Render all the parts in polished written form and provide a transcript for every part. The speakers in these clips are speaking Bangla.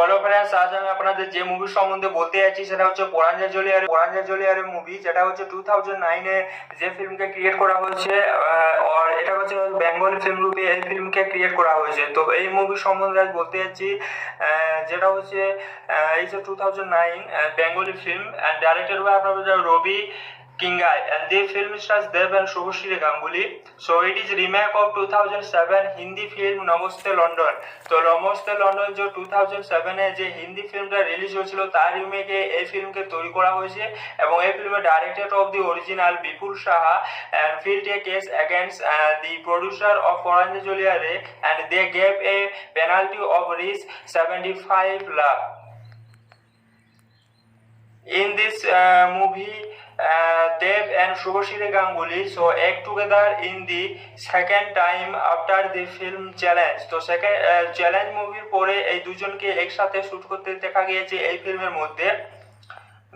হ্যালো ফ্রেন্ডস, আজ আমি আপনাদের যে মুভি সম্বন্ধে বলতে যাচ্ছি সেটা হচ্ছে পরাঞ্জলিয়ারের মুভি, যেটা হচ্ছে 2009 যে ফিল্মকে ক্রিয়েট করা হয়েছে। আর এটা হচ্ছে বেঙ্গলি ফিল্ম রূপে এই ফিল্মকে ক্রিয়েট করা হয়েছে। তো এই মুভি সম্বন্ধে আজ বলতে যাচ্ছি, যেটা হচ্ছে এই যে 2009 Bengali film and directed by আপনার Ravi Kingai, and the film stars Dev and Shubhashri Ganguly. So it is remake of 2007 Hindi film namaste London. তো নমস্তে লন্ডন যে 2007 যে হিন্দি ফিল্মটা রিলিজ হয়েছিল তার রিমেকে এই ফিল্মকে তৈরি করা হয়েছে, এবং এই ফিল্মের director of the original Bipul Saha and filed a case against the producer of Poranjaliare, and they gave a penalty of Rs 75 lakh. In this movie, Dev and Shubhashri Ganguly so act together in the second time after the film challenge. তো সেকেন্ড চ্যালেঞ্জ মুভির পরে এই দুজনকে একসাথে শুট করতে দেখা গিয়েছে। এই ফিল্মের মধ্যে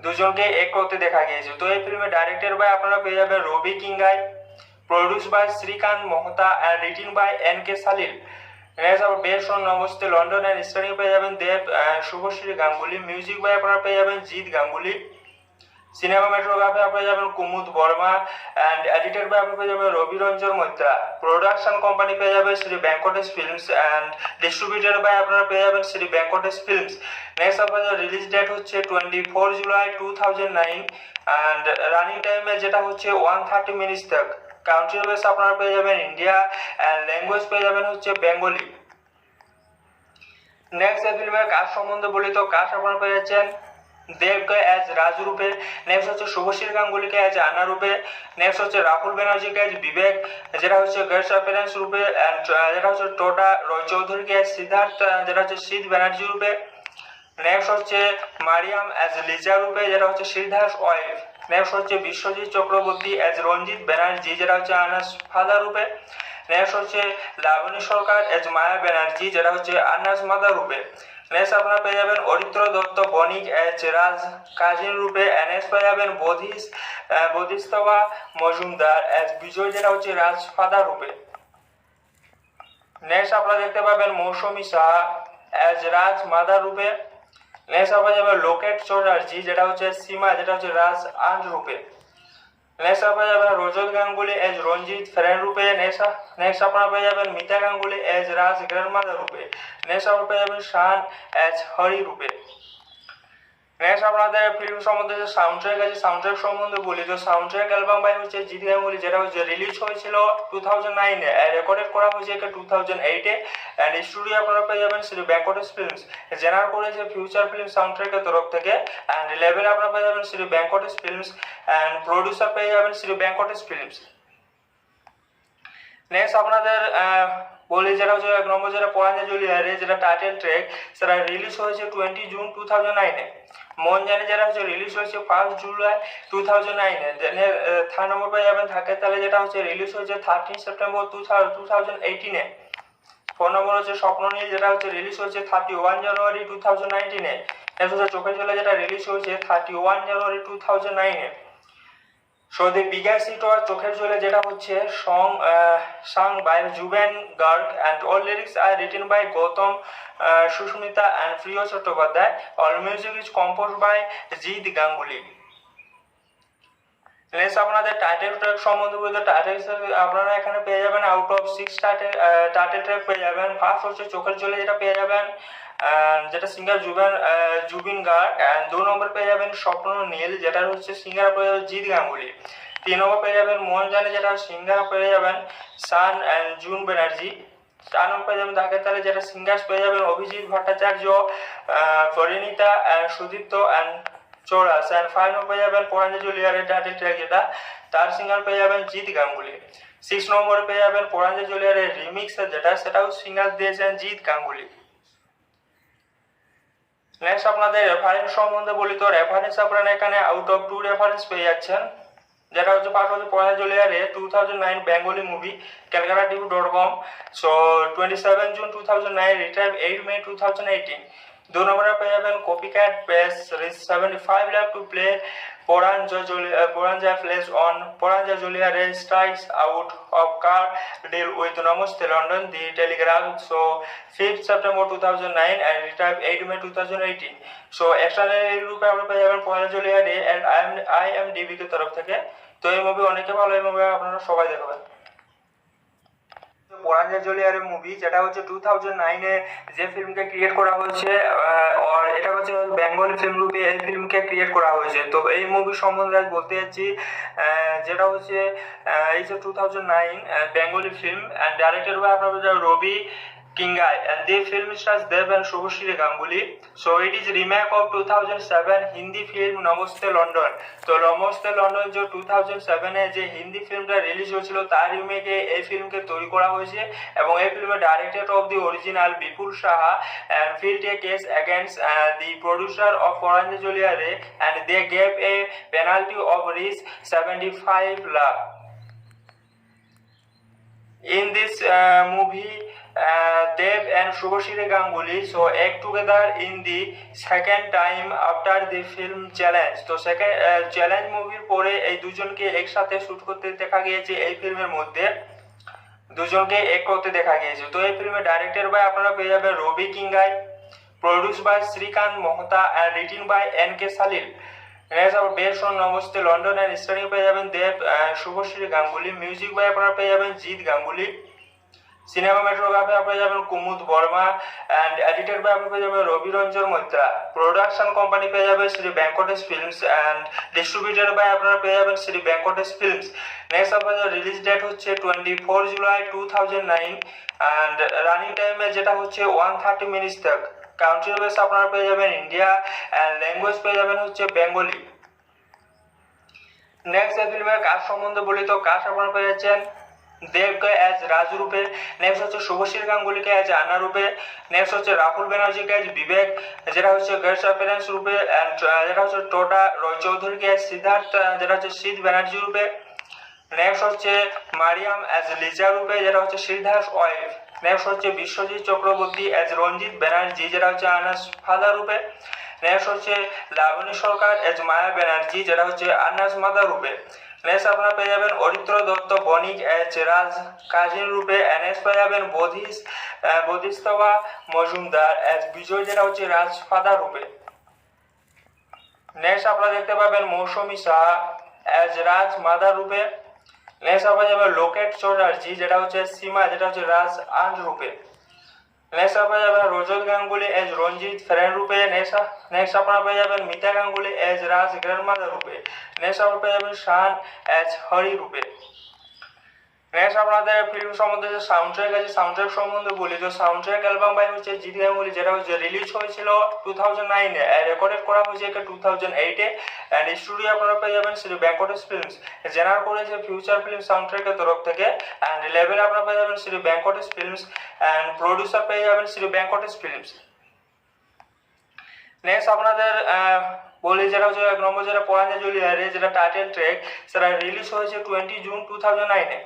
দুজনকে এক করতে দেখা গিয়েছে। তো এই ফিল্মের ডাইরেক্টর বাই আপনারা পেয়ে যাবেন রবি Kinagi, produce by Shrikant Mohta and written by N K Salil. Next আবার based on namaste London and starring পেয়ে যাবেন দেব শুভশ্রী গাঙ্গুলি। মিউজিক বাই আপনারা পেয়ে যাবেন জিৎ গাঙ্গুলি। সিনেমাটোগ্রাফি আপনারা যাবেন Kumud Verma, and edited by আপনারা পেয়ে যাবেন রবি রঞ্জন মৈত্রা। প্রোডাকশন কোম্পানি পেয়ে যাবে Shri Venkatesh films, and distributed by আপনারা পেয়ে যাবেন শ্রী ভেঙ্কটেশ ফিল্মস। নেক্সট আপনাদের রিলিজ ডেট হচ্ছে 24 জুলাই 2009, অ্যান্ড রানিং টাইমে যেটা হচ্ছে 130 মিনিটস তক। কান্ট্রি বেস আপনারা পেয়ে যাবেন ইন্ডিয়া, অ্যান্ড ল্যাঙ্গুয়েজ পেয়ে যাবেন হচ্ছে বেঙ্গলি। নেক্সট এই ফিল্মের কাজ সম্বন্ধে বলি তো কাজ আপনারা পেয়ে যাচ্ছেন দেবকে অ্যাজ রাজু রূপে, নেক্সট হচ্ছে শুভশ্রী গাঙ্গুলিকে অ্যাজ আন্না রূপে, নেক্সট হচ্ছে রাহুল ব্যানার্জিকে অ্যাজ বিবেক, যেটা হচ্ছে গেস্ট অ্যাপিয়ারেন্স রূপে, অ্যান্ড যেটা হচ্ছে টোটা রয় চৌধুরীকে অ্যাজ সিদ্ধার্থ, যেটা হচ্ছে শীত ব্যানার্জি রূপে, নেক্সট হচ্ছে মারিয়াম অ্যাজ লিজা রূপে, যেটা হচ্ছে সিদ্ধার্থ ওয়াইফ, নেক্সট হচ্ছে বিশ্বজিৎ চক্রবর্তী অ্যাজ রঞ্জিত ব্যানার্জি, যেটা হচ্ছে আনাস ফাদার রূপে, নেক্সট হচ্ছে লাবণী সরকার এজ মায়া ব্যানার্জি, যেটা হচ্ছে আনাস মাদার রূপে। নেক্সট আপনারা পেয়ে যাবেন অরিত্র দত্ত বণিক এজ রাজ কাজিন রূপে, নেক্সট পেয়ে যাবেন বোধিস্তবা মজুমদার এজ বিজয়, যেটা হচ্ছে রাজ ফাদার রূপে। নেক্সট আপনারা দেখতে পাবেন মৌসুমী সাহা এজ রাজ মাদার রূপে। নেক্সট আপনারা যাবেন লোকেট চ্যাটার্জি, যেটা হচ্ছে সীমা, যেটা হচ্ছে রাজ আন্ট রূপে। নেক্সট আপনারা যাবেন রজত গাঙ্গুলি এজ রঞ্জিত ফ্রেন্ড রূপে। নেক্সট আপনারা পেয়ে যাবেন মিতা গাঙ্গুলি এজ রাজ গ্র্যান্ডমাদার রূপে। নেক্সট আপনারা পেয়ে যাবেন শান এজ হরি রূপে। নেক্সট আপনাদের ফিল্ম সম্বন্ধে যে সাউন্ড ট্র্যাক আছে, সাউন্ড ট্র্যাক সম্বন্ধে বলি তো সাউন্ড ট্র্যাক অ্যালবাম বাই হচ্ছে জিৎ গাঙ্গুলি, যেটা হচ্ছে রিলিজ হয়েছিল 2009 রেকর্ডেড করা হয়েছে 2008 অ্যান্ড স্টুডিও আপনারা পেয়ে যাবেন শ্রী ভেঙ্কটেশ ফিল্মস। জেনারেট করেছে ফিউচার ফিল্ম সাউন্ড ট্র্যাকের তরফ থেকে, অ্যান্ড লেভেল আপনারা পেয়ে যাবেন Shri Venkatesh films, and producer পেয়ে যাবেন শ্রী ভেঙ্কটেশ ফিল্মস। নেক্সট আপনাদের বলি যেটা হচ্ছে এক নম্বর যেটা পরাঞ্জলিয়ারে যেটা টাইটেল ট্র্যাক, সেটা রিলিজ হয়েছে 20 জুন 2009 মন জানে, যেটা হচ্ছে রিলিজ হয়েছে 1 জুলাই 2009 দেন থার্ড নম্বর পেয়ে যাবেন থাকে তাহলে, যেটা হচ্ছে রিলিজ হয়েছে 13 সেপ্টেম্বর 2018 ফোর নম্বর হচ্ছে স্বপ্ন নীল, যেটা হচ্ছে রিলিজ হয়েছে 31 জানুয়ারি 2019 নেক্সট হচ্ছে চোখের জলে, যেটা রিলিজ হয়েছে 31 January 2009 so the biggest hit was চোখের জলে, যেটা হচ্ছে sung by Juven Garg, and all lyrics are written by Gautam Susmita and Priya Chattopadhyay. All music is composed by Jeet Ganguly. Next আপনাদের টাইটেল ট্র্যাক সম্বন্ধে বলতে টাইটেল আপনারা এখানে পেয়ে যাবেন আউট অফ 6 টাইটেল ট্র্যাক পেয়ে যাবেন। ফার্স্ট হচ্ছে চোখের জলে, যেটা পেয়ে যাবেন যেটা সিঙ্গার জুবিন গার্গ, অ্যান্ড 2 নম্বর পেয়ে যাবেন স্বপ্ন নীল, যেটা হচ্ছে সিঙ্গার পেয়ে যাবেন জিৎ গাঙ্গুলি। 3 নম্বর পেয়ে যাবেন মন জানে, যেটা সিঙ্গার পেয়ে যাবেন Shaan and June Banerjee. 4 number পেয়ে যাবেন ধাকের তালে, যেটা সিঙ্গার্স পেয়ে যাবেন Abhijeet Bhattacharya, Parineeta and Sudipta and চৌরাস, and 5 number পেয়ে যাবেন পরাঞ্জলিয়ারের টাইটেল ট্র্যাক, যেটা তার সিঙ্গার পেয়ে যাবেন জিৎ গাঙ্গুলি। 6 নম্বরে পেয়ে যাবেন পরাঞ্জলিয়ারের রিমিক্স, যেটা সেটাও সিঙ্গার দিয়েছেন জিৎ গাঙ্গুলি। নেক্সট আপনাদের রেফারেন্স সম্বন্ধে বলি তো রেফারেন্স আপনারা এখানে আউট অফ 2 রেফারেন্স পেয়ে যাচ্ছেন, যেটা হচ্ছে ফার্স্ট হচ্ছে পরাঞ্জলিয়ারে 2009 Bengali movie calcutta.com, so 27 June 2009 return 8 May 2018। दो नंबर पे जाবেন copycat base rich 75 lakh to play Poranja plays on Poranja Julia Ray strikes out of car deal with Namaste London, The Telegraph. So 5th September 2009 and retired 8 May 2018. So extraordinary রূপে আমরা পেয়ে যাবেন Poranja Julia Ray and IMDb के तरफ থেকে। তো এই মুভি অনেকে ভালো, এই মুভি আপনারা সবাই দেখবেন। পোরাঞ্জা জলিয়ারের মুভি যেটা হচ্ছে 2009 এ যে ফিল্মকে ক্রিয়েট করা হয়েছে, আর এটা হচ্ছে বেঙ্গলি ফিল্ম রূপে এই ফিল্মকে ক্রিয়েট করা হয়েছে। তো এই মুভি সম্বন্ধে আজ বলতে যাচ্ছি, যেটা হচ্ছে এই যে 2009 Bengali film and directed by আপনার Ravi Kingai, and the film stars Dev and Shubhashri Ganguly. So it is remake of 2007 Hindi film नमस्ते लंडन। तो नमस्ते लंडन जो 2007 এ যে হিন্দি ফিল্মটা রিলিজ হয়েছিল তার রিমেকে এই ফিল্মকে তৈরি করা হয়েছে এবং এই ফিল্মে director of the original Bipul Saha and filed a case against the producer of Poranja Julia Ray and they gave a penalty of Rs 75 lakh. In this movie, Dev and Shubhashri Ganguly so act together in the second time after the film challenge. তো সেকেন্ড চ্যালেঞ্জ মুভির পরে এই দুজনকে একসাথে শুট করতে দেখা গিয়েছে, এই ফিল্মের মধ্যে দুজনকে এক করতে দেখা গিয়েছে। তো এই ফিল্মে ডাইরেক্টেড বাই আপনারা পেয়ে যাবেন রবি Kinagi, produce by Shrikant Mohta and written by NK Salil. Based on namaste London and starring পেয়ে যাবেন দেব শুভশ্রী গাঙ্গুলি। মিউজিক বাই আপনারা পেয়ে যাবেন জিৎ গাঙ্গুলি। সিনেমাটোগ্রাফি আপনারা যাবেন Kumud Verma and edited by আপনারা পেয়ে যাবেন রবি রঞ্জন মৈত্রা। প্রোডাকশন কোম্পানি পেয়ে যাবে Shri Venkatesh films and distributed by আপনারা পেয়ে যাবেন শ্রী ভেঙ্কটেশ ফিল্মস। নেক্সট আপনাদের রিলিজ ডেট হচ্ছে 24 জুলাই 2009 অ্যান্ড রানিং টাইমে যেটা হচ্ছে 130 মিনিটস তক। কান্ট্রি বেস আপনারা পেয়ে যাবেন ইন্ডিয়া অ্যান্ড ল্যাঙ্গুয়েজ পেয়ে যাবেন হচ্ছে বেঙ্গলি। নেক্সট এই ফিল্মের কাজ সম্বন্ধে বলি তো কাজ আপনারা পেয়ে যাচ্ছেন দেবকে অ্যাজ রাজ রূপে, নেক্সট হচ্ছে শুভশ্রী গাঙ্গুলিকে অ্যাজ আন্না রূপে, নেক্সট হচ্ছে রাহুল ব্যানার্জিকে অ্যাজ বিবেক যেটা হচ্ছে গেস্ট অ্যাপিয়ারেন্স রূপে, অ্যান্ড যেটা হচ্ছে টোটা রয় চৌধুরীকে অ্যাজ সিদ্ধার্থ যেটা হচ্ছে সিদ্ধ ব্যানার্জি রূপে, নেক্সট হচ্ছে মারিয়াম অ্যাজ লিজা রূপে যেটা হচ্ছে সিদ্ধার্থ ওয়াইফ, নেক্সট হচ্ছে বিশ্বজিৎ চক্রবর্তী অ্যাজ রঞ্জিত ব্যানার্জি যেটা হচ্ছে আনাস ফাদার রূপে, নেক্সট হচ্ছে লাবণী সরকার অ্যাজ মায়া ব্যানার্জি যেটা হচ্ছে আনাস মাদার রূপে। নেক্সট আপনারা পেয়ে যাবেন অরিত্র দত্ত বণিক অ্যাজ রাজ কাজিন রূপে, নেক্সট পেয়ে যাবেন বোধিস্তবা মজুমদার অ্যাজ বিজয় যেটা হচ্ছে রাজ ফাদার রূপে। নেক্সট আপনারা দেখতে পাবেন মৌসুমী সাহা অ্যাজ রাজ মাদার রূপে, নেক্সট আপনারা যাবেন লোকেট চ্যাটার্জি যেটা হচ্ছে সীমা যেটা হচ্ছে রাজ আন্ট রূপে, নেক্সট আপনারা যাবেন রজত গাঙ্গুলি এজ রঞ্জিত ফ্রেন্ড রূপে, নেক্সট আপনারা পেয়ে যাবেন মিতা গাঙ্গুলি এজ রাজ গ্র্যান্ডমাদার রূপে, নেক্সট আপনারা পেয়ে যাবেন শান এজ হরি রূপে। নেক্সট আপনাদের ফিল্ম সম্বন্ধে যে সাউন্ড ট্র্যাক আছে, সাউন্ড ট্র্যাক সম্বন্ধে বলি তো সাউন্ড ট্র্যাক অ্যালবাম বাই হচ্ছে জিৎ গাঙ্গুলি যেটা হচ্ছে রিলিজ হয়েছিল 2009 এ, রেকর্ডেড করা হয়েছে 2008 এ অ্যান্ড স্টুডিও আপনারা পেয়ে যাবেন শ্রী ভেঙ্কটেশ ফিল্মস, জেনারেট করেছে ফিউচার ফিল্ম সাউন্ড ট্র্যাকের তরফ থেকে অ্যান্ড লেভেল আপনারা পেয়ে যাবেন Shri Venkatesh films and producer পেয়ে যাবেন শ্রী ভেঙ্কটেশ ফিল্মস। নেক্সট আপনাদের বলি যেটা হচ্ছে এক নম্বর যেটা পোরাঞ্জা জুলিয়া রে যেটা টাইটেল ট্র্যাক সেটা রিলিজ হয়েছে 20 জুন 2009 এ।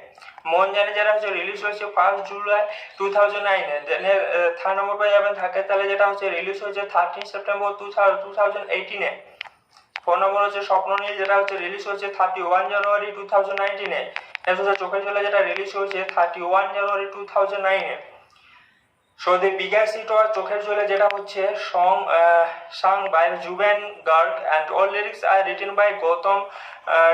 মন জানে যেটা হচ্ছে রিলিজ হয়েছে 1 জুলাই 2009 এ। দেন থার্ড নম্বর পেয়ে যাবেন থাকে তাহলে যেটা হচ্ছে রিলিজ হয়েছে 13 সেপ্টেম্বর 2018 এ। ফোর নম্বর হচ্ছে স্বপ্ননীল যেটা হচ্ছে রিলিজ হয়েছে 31 জানুয়ারি 2019 এ। নেক্সট হচ্ছে চোখের জলে যেটা রিলিজ হয়েছে 31 January 2009 A. So the biggest hit was চোখের জলে যেটা হচ্ছে sung by Juben Garg and all lyrics are written by Gautam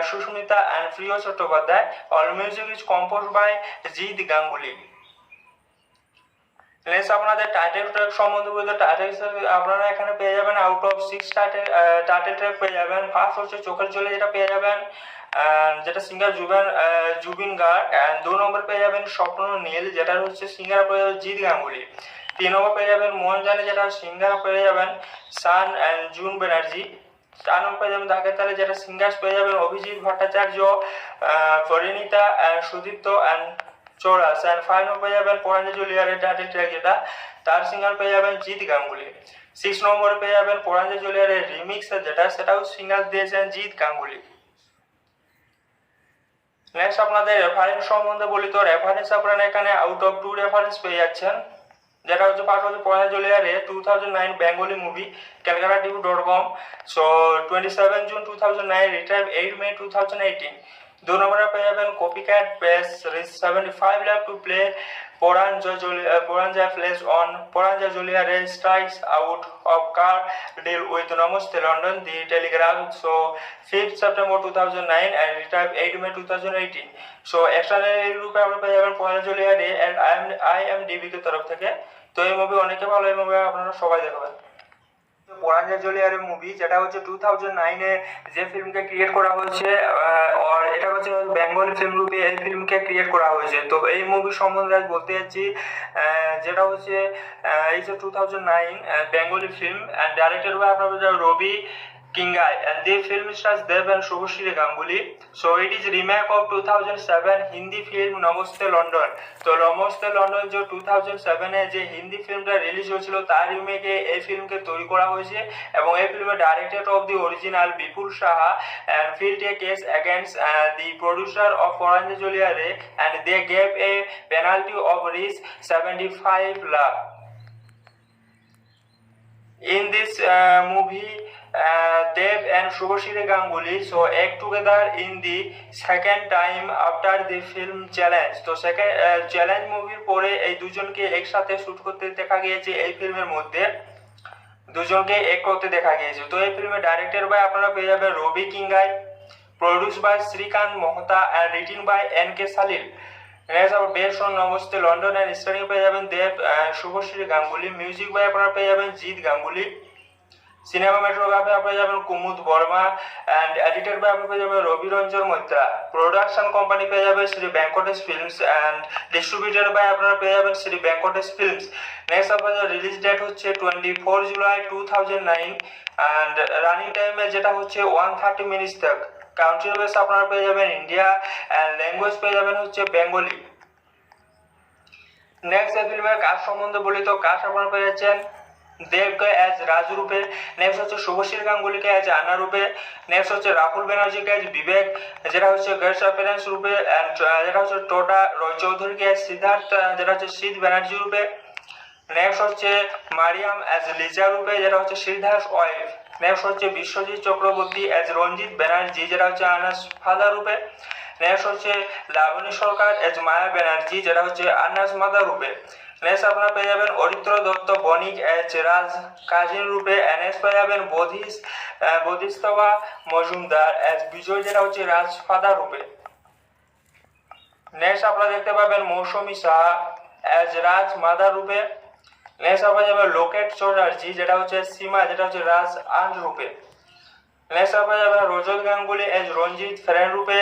Susmita and Priya Chattopadhyay. All music is composed by Jeet Ganguly. Next আপনাদের টাইটেল ট্র্যাক সম্বন্ধে বলতে টাইটেল আপনারা এখানে পেয়ে যাবেন আউট অফ 6 টাইটেল ট্র্যাক পেয়ে যাবেন। ফার্স্ট হচ্ছে চোখের জলে যেটা পেয়ে যাবেন যেটা সিঙ্গার জুবিন গার্গ, অ্যান্ড 2 নম্বর পেয়ে যাবেন স্বপ্ন নীল যেটা হচ্ছে সিঙ্গার পেয়ে যাবেন জিৎ গাঙ্গুলি, 3 নম্বর পেয়ে যাবেন মন জানে যেটা সিঙ্গার পেয়ে যাবেন Shaan and June Banerjee, 4 number পেয়ে যাবেন ধাকের তালে যেটা সিঙ্গার্স পেয়ে যাবেন Abhijeet Bhattacharya, Parineeta and Sudipta and চৌরাস, and 5 number পেয়ে যাবেন পোরাঞ্জা জুলিয়ারের টাইটেল ট্র্যাক যেটা তার সিঙ্গার পেয়ে যাবেন জিৎ গাঙ্গুলি, 6 নম্বরে পেয়ে যাবেন পোরাঞ্জা জুলিয়ারের রিমিক্স যেটা সেটাও সিঙ্গার দিয়েছেন জিৎ গাঙ্গুলি। নেক্সট আপনাদের রেফারেন্স সম্বন্ধে বলি তো রেফারেন্স আপনারা এখানে আউট অফ 2 রেফারেন্স পেয়ে যাচ্ছেন, যেটা হচ্ছে পাস হচ্ছে পয়লা জুলাইয়ারে 2009 Bengali movie calcutta.com। So 27 June 2009 return 8 May 2018। 2 নম্বরে পেয়ে যাবেন copycat base rich 75 lakh to play Poranja plays on Poranja Juliare strikes out of car deal with Namaste London, The Telegraph, so 5th September 2009 and retired 8 May 2018। so external রূপে আমরা পেয়ে যাবেন পয়লা জুলাইয়ারে and IMDb কে তরফ থেকে। তো এই মুভি অনেকে ভালো, এই মুভি আপনারা সবাই দেখবেন। পোরাঞ্জা জুলিয়ারের মুভি যেটা হচ্ছে 2009 যে ফিল্মকে ক্রিয়েট করা হয়েছে, আর এটা হচ্ছে বেঙ্গলি ফিল্ম রূপে এই ফিল্মকে ক্রিয়েট করা হয়েছে। তো এই মুভি সম্বন্ধে আজ বলতে যাচ্ছি, যেটা হচ্ছে এই যে 2009 Bengali film and directed by আপনার Ravi Kingai, and the film stars Dev and Shubhashri Ganguly. So it is remake of 2007 Hindi film namaste London. তো নমস্তে লন্ডন যে 2007 যে হিন্দি ফিল্মটা রিলিজ হয়েছিল তার রিমেকে এই ফিল্মকে তৈরি করা হয়েছে, এবং এই ফিল্মের director of the original Bipul Saha and filed a case against the producer of Poranja Juliare, and they gave a penalty of Rs 75 lakh. In this movie, Dev and Shubhashri Ganguly so act together in the second time after the film challenge। তো সেকেন্ড চ্যালেঞ্জ মুভির পরে এই দুজনকে একসাথে শুট করতে দেখা গিয়েছে, এই ফিল্মের মধ্যে দুজনকে এক করতে দেখা গিয়েছে। তো এই ফিল্মের ডাইরেক্টর বাই আপনারা পেয়ে যাবেন রবি Kinagi, produce by Shrikant Mohta and written by NK Salil. Next আবার based on namaste London and starring পেয়ে যাবেন দেব শুভশ্রী গাঙ্গুলি। মিউজিক বাই আপনারা পেয়ে যাবেন জিৎ গাঙ্গুলি। সিনেমাটোগ্রাফি আপনারা যাবেন Kumud Verma and edited by আপনারা পেয়ে যাবেন রবি রঞ্জন মৈত্রা। প্রোডাকশন কোম্পানি পেয়ে যাবে Shri Venkatesh films and distributed by আপনারা পেয়ে যাবেন শ্রী ভেঙ্কটেশ ফিল্মস। নেক্সট আপনাদের রিলিজ ডেট হচ্ছে 24 জুলাই 2009 অ্যান্ড রানিং টাইমে যেটা হচ্ছে 130 মিনিটস তক। কান্ট্রি বেস আপনারা পেয়ে যাবেন ইন্ডিয়া অ্যান্ড ল্যাঙ্গুয়েজ পেয়ে যাবেন হচ্ছে বেঙ্গলি। নেক্সট এই ফিল্মের কাজ সম্বন্ধে বলি, তো কাজ আপনারা পেয়ে যাচ্ছেন দেবকে অ্যাজ রাজু রূপে, নেক্সট হচ্ছে শুভশ্রী গাঙ্গুলিকে অ্যাজ আন্না রূপে, নেক্সট হচ্ছে রাহুল ব্যানার্জিকে অ্যাজ বিবেক যেটা হচ্ছে গেস্ট অ্যাপিয়ারেন্স রূপে, অ্যান্ড যেটা হচ্ছে টোটা রয় চৌধুরীকে অ্যাজ সিদ্ধার্থ যেটা হচ্ছে শীত ব্যানার্জি রূপে, নেক্সট হচ্ছে মারিয়াম অ্যাজ লিজা রূপে যেটা হচ্ছে সিদ্ধার্থ ওয়াইফ, নেক্সট হচ্ছে বিশ্বজিৎ চক্রবর্তী অ্যাজ রঞ্জিত ব্যানার্জি যেটা হচ্ছে আনাস ফাদার রূপে, নেক্সট হচ্ছে লাবণী সরকার অ্যাজ মায়া ব্যানার্জি যেটা হচ্ছে আনাস মাদার রূপে। নেক্সট আপনারা পেয়ে যাবেন অরিত্র দত্ত বণিক অ্যাজ রাজ কাজিন রূপে, নেক্সট পেয়ে যাবেন বোধিস্তবা মজুমদার অ্যাজ বিজয় যেটা হচ্ছে রাজ ফাদার রূপে। নেক্সট আপনারা দেখতে পাবেন মৌসুমী সাহা অ্যাজ রাজ মাদার রূপে। নেক্সট আপনারা যাবেন লোকেট চ্যাটার্জি যেটা হচ্ছে সীমা যেটা হচ্ছে রাজ আন্ট রূপে। নেক্সট আপনারা যাবেন রজত গাঙ্গুলি এজ রঞ্জিত ফ্রেন্ড রূপে।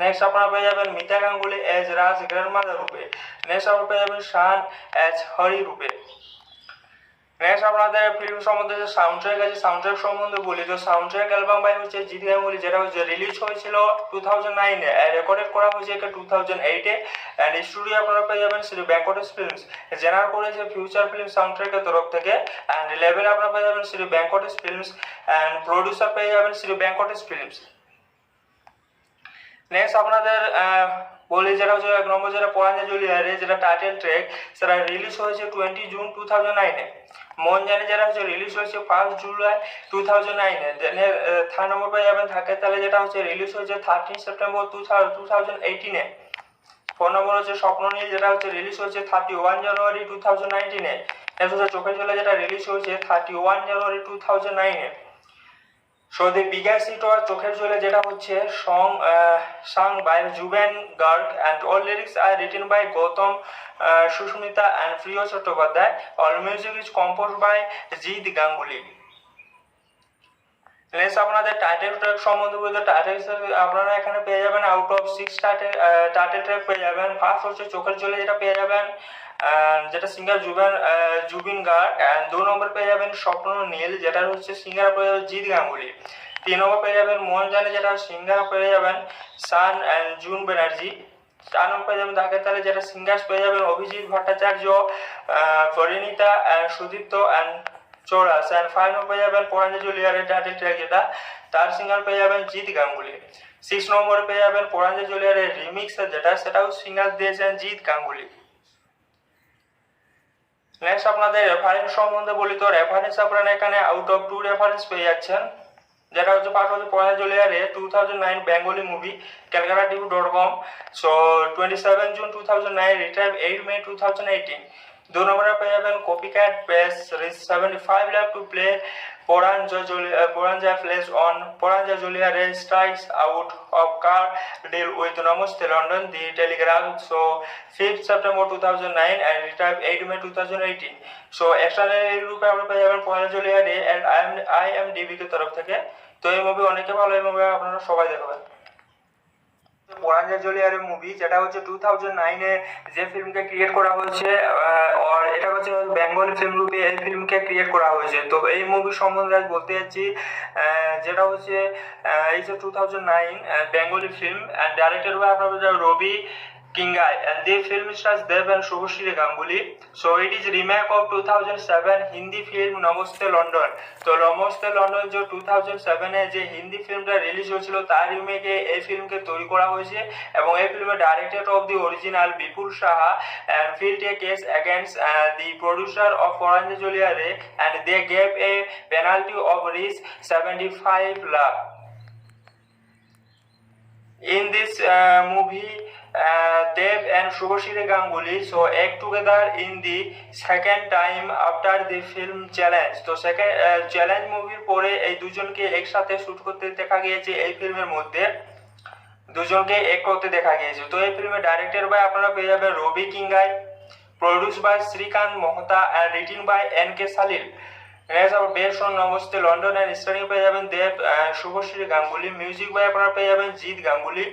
নেক্সট আপনারা পেয়ে যাবেন মিতা গাঙ্গুলি এজ রাজ গ্র্যান্ডমাদার রূপে। নেক্সট আপনারা পেয়ে যাবেন শান এজ হরি রূপে। নেক্সট আপনাদের ফিল্ম সম্বন্ধে যে সাউন্ড ট্র্যাক আছে, সাউন্ড ট্র্যাক সম্বন্ধে বলি, তো সাউন্ড ট্র্যাক অ্যালবাম বাই হচ্ছে জিৎ গাঙ্গুলি যেটা হচ্ছে রিলিজ হয়েছিল 2009 রেকর্ডেড করা হয়েছে 2008 অ্যান্ড স্টুডিও আপনারা পেয়ে যাবেন শ্রী ভেঙ্কটেশ ফিল্মস। জেনারেট করেছে ফিউচার ফিল্ম সাউন্ড ট্র্যাকের তরফ থেকে, অ্যান্ড লেভেল আপনারা পেয়ে যাবেন Shri Venkatesh films and producer পেয়ে যাবেন শ্রী ভেঙ্কটেশ ফিল্মস। নেক্সট আপনাদের বলি যেটা হচ্ছে এক নম্বর যেটা পোরাঞ্জা জুলিয়ারে যেটা টাইটেল ট্র্যাক সেটা রিলিজ হয়েছে 20 জুন 2009 মন জানে যেটা হচ্ছে রিলিজ হয়েছে 1 জুলাই 2009 দেন থার্ড নম্বর পেয়ে যাবেন থাকে তাহলে যেটা হচ্ছে রিলিজ হয়েছে 13 সেপ্টেম্বর 2018 ফোর নম্বর হচ্ছে স্বপ্ননীল যেটা হচ্ছে রিলিজ হয়েছে 31 জানুয়ারি 2019 নেক্সট হচ্ছে চোখের জলে যেটা রিলিজ হয়েছে 31 January 2009 so the biggest hit was চোখের জলে যেটা হচ্ছে sung by Juven Garg and all lyrics are written by Gautam Sushmita and Priya Chattopadhyay. All music is composed by Jeet Ganguly. Next আপনাদের টাইটেল ট্র্যাক সম্বন্ধে বলতে টাইটেল আপনারা এখানে পেয়ে যাবেন আউট অফ 6 টাইটেল ট্র্যাক পেয়ে যাবেন। ফার্স্ট হচ্ছে চোখের জলে যেটা পেয়ে যাবেন যেটা সিঙ্গার জুবিন গার্গ, অ্যান্ড 2 নম্বর পেয়ে যাবেন স্বপ্ন নীল যেটা হচ্ছে সিঙ্গার পেয়ে যাবেন জিৎ গাঙ্গুলি। 3 নম্বর পেয়ে যাবেন মন জানে যেটা সিঙ্গার পেয়ে যাবেন Shaan and June Banerjee. 4 number পেয়ে যাবেন ধাকের তালে যেটা সিঙ্গার্স পেয়ে যাবেন Abhijeet Bhattacharya, Parineeta and Sudipta and চৌরাস, and 5 number পেয়ে যাবেন পোরাঞ্জা জুলিয়ারের টাইটেল ট্র্যাক যেটা তার সিঙ্গার পেয়ে যাবেন জিৎ গাঙ্গুলি। 6 নম্বরে পেয়ে যাবেন পোরাঞ্জা জুলিয়ারের রিমিক্স যেটা সেটাও সিঙ্গার দিয়েছেন জিৎ গাঙ্গুলি। নেক্সট আপনাদের রেফারেন্স সম্বন্ধে বলি, তো রেফারেন্স আপনারা এখানে আউট অফ 2 রেফারেন্স পেয়ে যাচ্ছেন, যেটা হচ্ছে পার্ট হচ্ছে পয়লা জুলাইয়ে 2009 Bengali movie calcutta.com, so 27 June 2009 return 8 May 2018। 2 নম্বরে পেয়ে যাবেন copy cat base 75 lakh to play Poranja plays on Poranja Juliare strikes out of car deal with Namaste London, The Telegraph, so 5th September 2009 and retired 8 May 2018। so external রূপে আমরা পেয়ে যাবেন পয়লা জুলিয়ারে and IMDb কে তরফ থেকে। তো এই মুভি অনেকে ভালো, এই মুভি আপনারা সবাই দেখবেন। পোরাঞ্জা জলিয়ারের মুভি, যেটা হচ্ছে 2009 এ যে ফিল্মকে ক্রিয়েট করা হয়েছে, আর এটা হচ্ছে বেঙ্গলি ফিল্ম রূপে এই ফিল্মকে ক্রিয়েট করা হয়েছে। তো এই মুভি সম্বন্ধে আজ বলতে যাচ্ছি, যেটা হচ্ছে এই যে 2009 Bengali film and directed by আপনার Ravi Kingai, and the film stars Dev and Shubhashri Ganguly. So it is remake of 2007 Hindi film namaste London. তো নমস্তে লন্ডন যে 2007 এ যে হিন্দি ফিল্মটা রিলিজ হয়েছিল তার রিমেকে এই ফিল্মকে তৈরি করা হয়েছে, এবং এই ফিল্মের director of the original Bipul Saha and filed a case against the producer of Poranja Juliare, and they gave a penalty of Rs 75 lakh. In this movie, Dev and Shubhashri Ganguly so act together in the second time after the film challenge। তো সেকেন্ড চ্যালেঞ্জ মুভির পরে এই দুজনকে একসাথে শুট করতে দেখা গিয়েছে, এই ফিল্মের মধ্যে দুজনকে এক করতে দেখা গিয়েছে। তো এই ফিল্মের ডাইরেক্টর বাই আপনারা পেয়ে যাবেন রবি Kinagi, produce by Shrikant Mohta and written by NK Salil. Next আবার based on namaste London and starring পেয়ে যাবেন দেব শুভশ্রী গাঙ্গুলি, মিউজিক বাই আপনারা পেয়ে যাবেন জিৎ গাঙ্গুলি,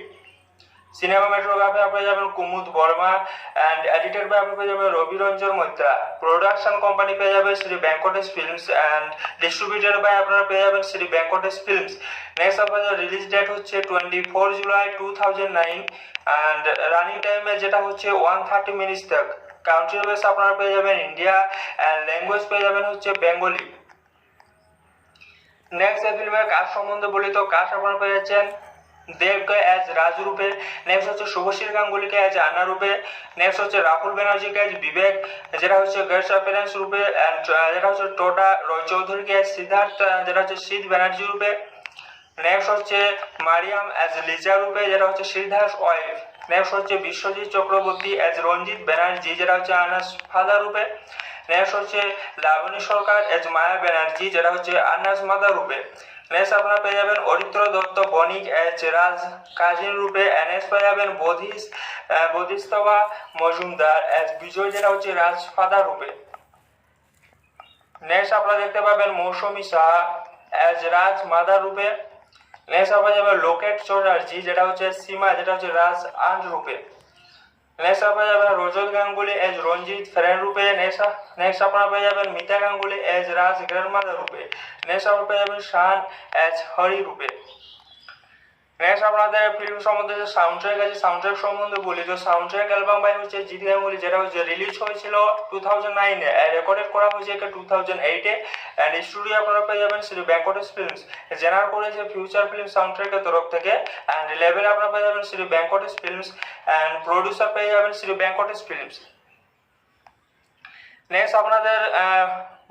সিনেমাটোগ্রাফি আপনারা যাবেন Kumud Verma, and edited by আপনারা পেয়ে যাবেন রবি রঞ্জন মৈত্রা, প্রোডাকশন কোম্পানি পেয়ে যাবে Shri Venkatesh films, and distributed by আপনারা পেয়ে যাবেন শ্রী ভেঙ্কটেশ ফিল্মস। নেক্সট আপনাদের রিলিজ ডেট হচ্ছে 24 জুলাই 2009, অ্যান্ড রানিং টাইমে যেটা হচ্ছে 130 মিনিটস তক। কান্ট্রি বেস আপনারা পেয়ে যাবেন ইন্ডিয়া, অ্যান্ড ল্যাঙ্গুয়েজ পেয়ে যাবেন হচ্ছে বেঙ্গলি। নেক্সট এই ফিল্মের কাজ সম্বন্ধে বলি, তো কাজ আপনারা পেয়ে যাচ্ছেন দেবকে অ্যাজ রাজ রূপে, নেক্সট হচ্ছে শুভশ্রী গাঙ্গুলিকে অ্যাজ আন্না রূপে, নেক্সট হচ্ছে রাহুল ব্যানার্জিকে অ্যাজ বিবেক, যেটা হচ্ছে গেস্ট অ্যাপিয়ারেন্স রূপে, অ্যান্ড যেটা হচ্ছে টোটা রয় চৌধুরীকে অ্যাজ সিদ্ধার্থ, যেটা হচ্ছে শীত ব্যানার্জি রূপে, নেক্সট হচ্ছে মারিয়াম অ্যাজ লিজা রূপে, যেটা হচ্ছে শ্রীধাস ওয়াইফ, নেক্সট হচ্ছে বিশ্বজিৎ চক্রবর্তী অ্যাজ রঞ্জিত ব্যানার্জি, যেটা হচ্ছে আনাস ফাদার রূপে, নেক্সট হচ্ছে লাবণী সরকার অ্যাজ মায়া ব্যানার্জি, যেটা হচ্ছে আনাস মাদার রূপে। নেক্সট আপনারা পেয়ে যাবেন অরিত্র দত্ত বণিক অ্যাজ রাজ কাজিন রূপে, নেক্সট পেয়ে যাবেন বোধিস্তবা মজুমদার অ্যাজ বিজয়, যেটা হচ্ছে রাজ ফাদার রূপে। নেক্সট আপনারা দেখতে পাবেন মৌসুমী সাহা অ্যাজ রাজ মাদার রূপে, নেক্সট আপনারা যাবেন লোকেট চ্যাটার্জি, যেটা হচ্ছে সীমা, যেটা হচ্ছে রাজ আন্ট রূপে। নেক্সট আপনারা যাবেন রজত গাঙ্গুলি এজ রঞ্জিত ফ্রেন্ড রূপে, নেক্সট আপনারা পেয়ে যাবেন মিতা গাঙ্গুলি এজ রাজ গ্র্যান্ডমাদার রূপে, নেক্সট আপনারা পেয়ে যাবেন শান এজ হরি রূপে। নেক্সট আপনাদের ফিল্ম সম্বন্ধে যে সাউন্ড ট্র্যাক আছে, সাউন্ড ট্র্যাক সম্বন্ধে বলি, তো সাউন্ড ট্র্যাক অ্যালবাম বাই হচ্ছে জিৎ গাঙ্গুলি, যেটা হচ্ছে রিলিজ হয়েছিল 2009 এ, রেকর্ডেড করা হয়েছে 2008 এ, অ্যান্ড স্টুডিও আপনারা পেয়ে যাবেন শ্রী ভেঙ্কটেশ ফিল্মস, জেনারেট করেছে ফিউচার ফিল্ম সাউন্ড ট্র্যাকের তরফ থেকে, অ্যান্ড লেভেল আপনারা পেয়ে যাবেন Shri Venkatesh films, and producer পেয়ে যাবেন শ্রী ভেঙ্কটেশ ফিল্মস। নেক্সট আপনাদের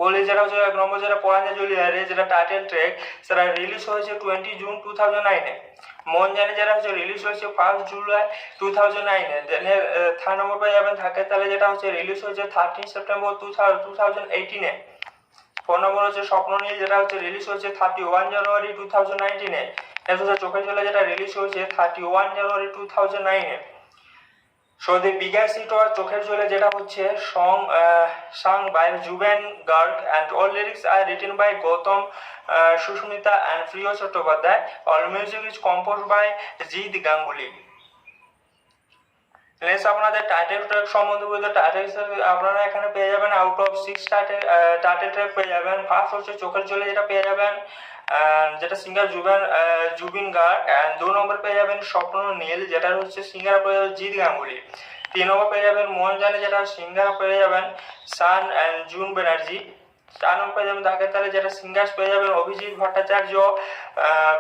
বলি, যেটা হচ্ছে এক নম্বর যেটা পোরাঞ্জা জুলিয়ারে, যেটা টাইটেল ট্র্যাক, সেটা রিলিজ হয়েছে 20 জুন 2009 এ। মন জানে যেটা হচ্ছে রিলিজ হয়েছে 1 জুলাই 2009 এ। দেন থার্ড নম্বর পেয়ে যাবেন থাকে তাহলে, যেটা হচ্ছে রিলিজ হয়েছে 13 সেপ্টেম্বর 2018 এ। 4 নম্বর হচ্ছে স্বপ্ন নীল, যেটা হচ্ছে রিলিজ হয়েছে 31 জানুয়ারি 2019 এ। নেক্সট হচ্ছে চোখের জলে, যেটা রিলিজ হয়েছে 31 জানুয়ারি 2009 এ। So the biggest hit was চোখের জলে, যেটা হচ্ছে sung by Juven Garg, and all lyrics are written by Gautam Susmita and Priya Chattopadhyay. All music is composed by Jeet Ganguly. Next আপনাদের টাইটেল ট্র্যাক সম্বন্ধে বলতে, টাইটেল আপনারা এখানে পেয়ে যাবেন আউট অফ 6 টাইটেল ট্র্যাক পেয়ে যাবেন। ফার্স্ট হচ্ছে চোখের জলে, যেটা পেয়ে যাবেন যেটা সিঙ্গার জুবিন গার্গ, অ্যান্ড 2 নম্বর পেয়ে যাবেন স্বপ্ন নীল, যেটা হচ্ছে সিঙ্গার পেয়ে যাবেন জিৎ গাঙ্গুলি। 3 নম্বর পেয়ে যাবেন মন জানে, যেটা সিঙ্গার পেয়ে যাবেন Shaan and June Banerjee. 4 number পেয়ে যাবেন ধাকের তালে, যেটা সিঙ্গার্স পেয়ে যাবেন Abhijeet Bhattacharya,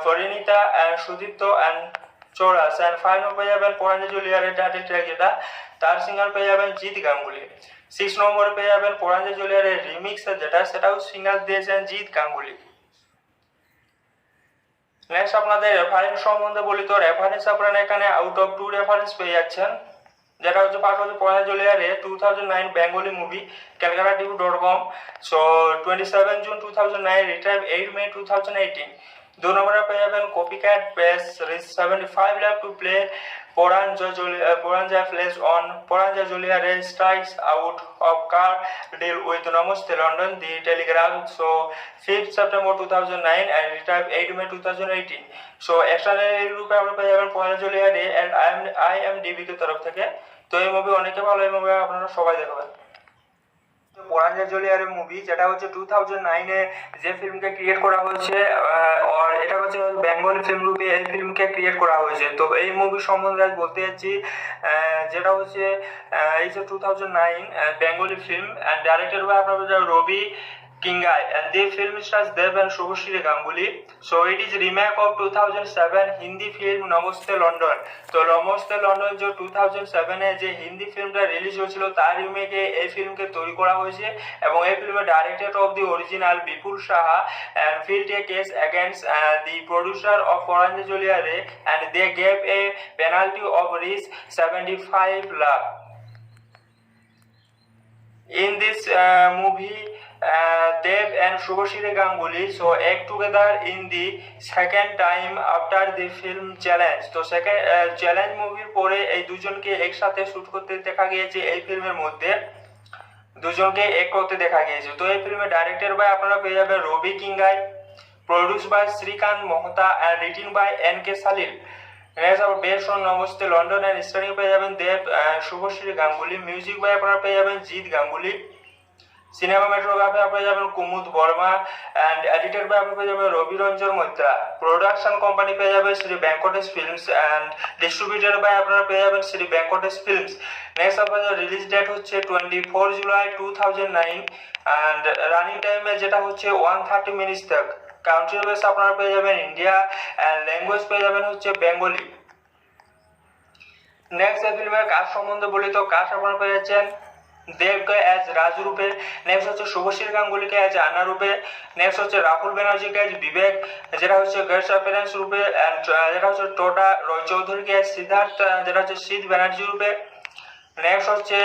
Parineeta and Sudipta and chorus, and 5 number পেয়ে যাবেন পোরাঞ্জা জুলিয়ারের টাইটেল ট্র্যাক, যেটা তার সিঙ্গার পেয়ে যাবেন জিৎ গাঙ্গুলি। 6 নম্বরে পেয়ে যাবেন পরাঞ্জা জুলিয়ারের রিমিক্স সেটাও সিঙ্গার দিয়েছেন জিৎ গাঙ্গুলি। নেক্সট আপনাদের রেফারেন্স সম্বন্ধে বলি, তো রেফারেন্স আপনারা এখানে আউট অফ 2 রেফারেন্স পেয়ে যাচ্ছেন, যেটা হচ্ছে পার্ট হচ্ছে পরাঞ্জা জুলিয়ারে 2009 Bengali movie calcutta.com, so 27 June 2009, return 8 May 2018। 2 নম্বরে পেয়ে যাবেন copycat base rich 75 lakh to play Poranja plays on Poranja Juliare strikes out of car deal with Namaste London, The Telegraph, so 5th September 2009 and retired 8 May 2018। So external রূপে আমরা পেয়ে যাবেন Poranja Juliare and IMDb কে তরফ থেকে। তো এই মুভি অনেকে ভালো, এই মুভি আপনারা সবাই দেখবেন। পরাঞ্জা জুলিয়ারের মুভি, যেটা হচ্ছে 2009 এ যে ফিল্মকে ক্রিয়েট করা হয়েছে, আর এটা হচ্ছে বেঙ্গলি ফিল্ম রূপে এই ফিল্মকে ক্রিয়েট করা হয়েছে। তো এই মুভি সম্বন্ধে আজ বলতে যাচ্ছি, যেটা হচ্ছে এই যে 2009 Bengali film and directed by আপনার Ravi Kingai, and the film stars Dev and Shubhashri Ganguly. So it is remake of 2007 Hindi film namaste London. তো নমস্তে লন্ডন যে 2007 এ যে হিন্দি ফিল্মটা রিলিজ হয়েছিল তার রিমেকে এই ফিল্মকে তৈরি করা হয়েছে, এবং এই ফিল্মে director of the original Bipul Saha and filed a case against the producer of Poranja Juliare, and they gave a penalty of Rs 75 lakh. In this movie, Dev and Shubhashri Ganguly so act together in the second time after the film challenge। তো সেকেন্ড চ্যালেঞ্জ মুভির পরে এই দুজনকে একসাথে শুট করতে দেখা গিয়েছে, এই ফিল্মের মধ্যে দুজনকে এক করতে দেখা গিয়েছে। তো এই ফিল্মে ডাইরেক্টেড বাই আপনারা পেয়ে যাবেন রবি Kinagi, produce by Shrikant Mohta and written by NK Salil. Next আবার based on namaste London and starring পেয়ে যাবেন দেব শুভশ্রী গাঙ্গুলি, মিউজিক বাই আপনারা পেয়ে যাবেন জিৎ গাঙ্গুলি, সিনেমাটোগ্রাফি আপনারা যাবেন Kumud Verma, and edited by আপনারা পেয়ে যাবেন রবি রঞ্জন মৈত্রা, প্রোডাকশন কোম্পানি পেয়ে যাবে Shri Venkatesh films, and distributed by আপনারা পেয়ে যাবেন শ্রী ভেঙ্কটেশ ফিল্মস। নেক্সট আপনাদের রিলিজ ডেট হচ্ছে 24 জুলাই 2009, অ্যান্ড রানিং টাইমে যেটা হচ্ছে 130 মিনিটস তক। কান্ট্রি বেস আপনারা পেয়ে যাবেন ইন্ডিয়া, অ্যান্ড ল্যাঙ্গুয়েজ পেয়ে যাবেন হচ্ছে বেঙ্গলি। নেক্সট এই ফিল্মের কাজ সম্বন্ধে বলি, তো কাজ আপনারা পেয়ে যাচ্ছেন দেবকে অ্যাজ রাজ রূপে, নেক্সট হচ্ছে শুভশ্রী গাঙ্গুলিকে অ্যাজ আন্না রূপে, নেক্সট হচ্ছে রাহুল ব্যানার্জিকে অ্যাজ বিবেক, যেটা হচ্ছে গেস্ট অ্যাপিয়ারেন্স রূপে, অ্যান্ড যেটা হচ্ছে টোটা রয় চৌধুরীকে অ্যাজ সিদ্ধার্থ, যেটা হচ্ছে সিদ্ধ ব্যানার্জি রূপে, নেক্সট হচ্ছে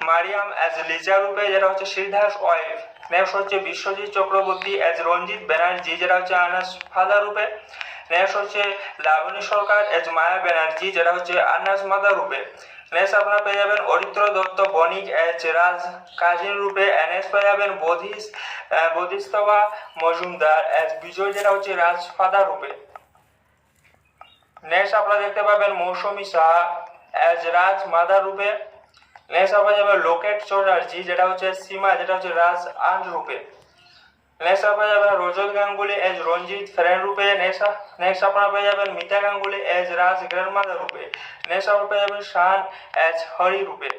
মারিয়াম অ্যাজ লিজা রূপে, যেটা হচ্ছে সিদ্ধার্থ ওয়াইফ, নেক্সট হচ্ছে বিশ্বজিৎ চক্রবর্তী অ্যাজ রঞ্জিত ব্যানার্জি, যেটা হচ্ছে আনাস ফাদার রূপে, নেক্সট হচ্ছে লাবণী সরকার অ্যাজ মায়া ব্যানার্জি, যেটা হচ্ছে আনাস মাদার রূপে। নেক্সট আপনারা পেয়ে যাবেন অরিত্র দত্ত বণিক অ্যাজ রাজ কাজিন রূপে, নেক্সট পেয়ে যাবেন বোধিস্তবা মজুমদার অ্যাজ বিজয়, যেটা হচ্ছে রাজ ফাদার রূপে। নেক্সট আপনারা দেখতে পাবেন মৌসুমী সাহা অ্যাজ রাজ মাদার রূপে, নেক্সট আপনারা যাবেন লোকেট চ্যাটার্জি, যেটা হচ্ছে সীমা, যেটা হচ্ছে রাজ আন্ট রূপে। নেক্সট আপনারা যাবেন রজত গাঙ্গুলি এজ রঞ্জিত ফ্রেন্ড রূপে, নেক্সট আপনারা পেয়ে যাবেন মিতা গাঙ্গুলি এজ রাজ গ্র্যান্ডমাদার রূপে, নেক্সট আপনারা পেয়ে যাবেন শান এজ হরি রূপে।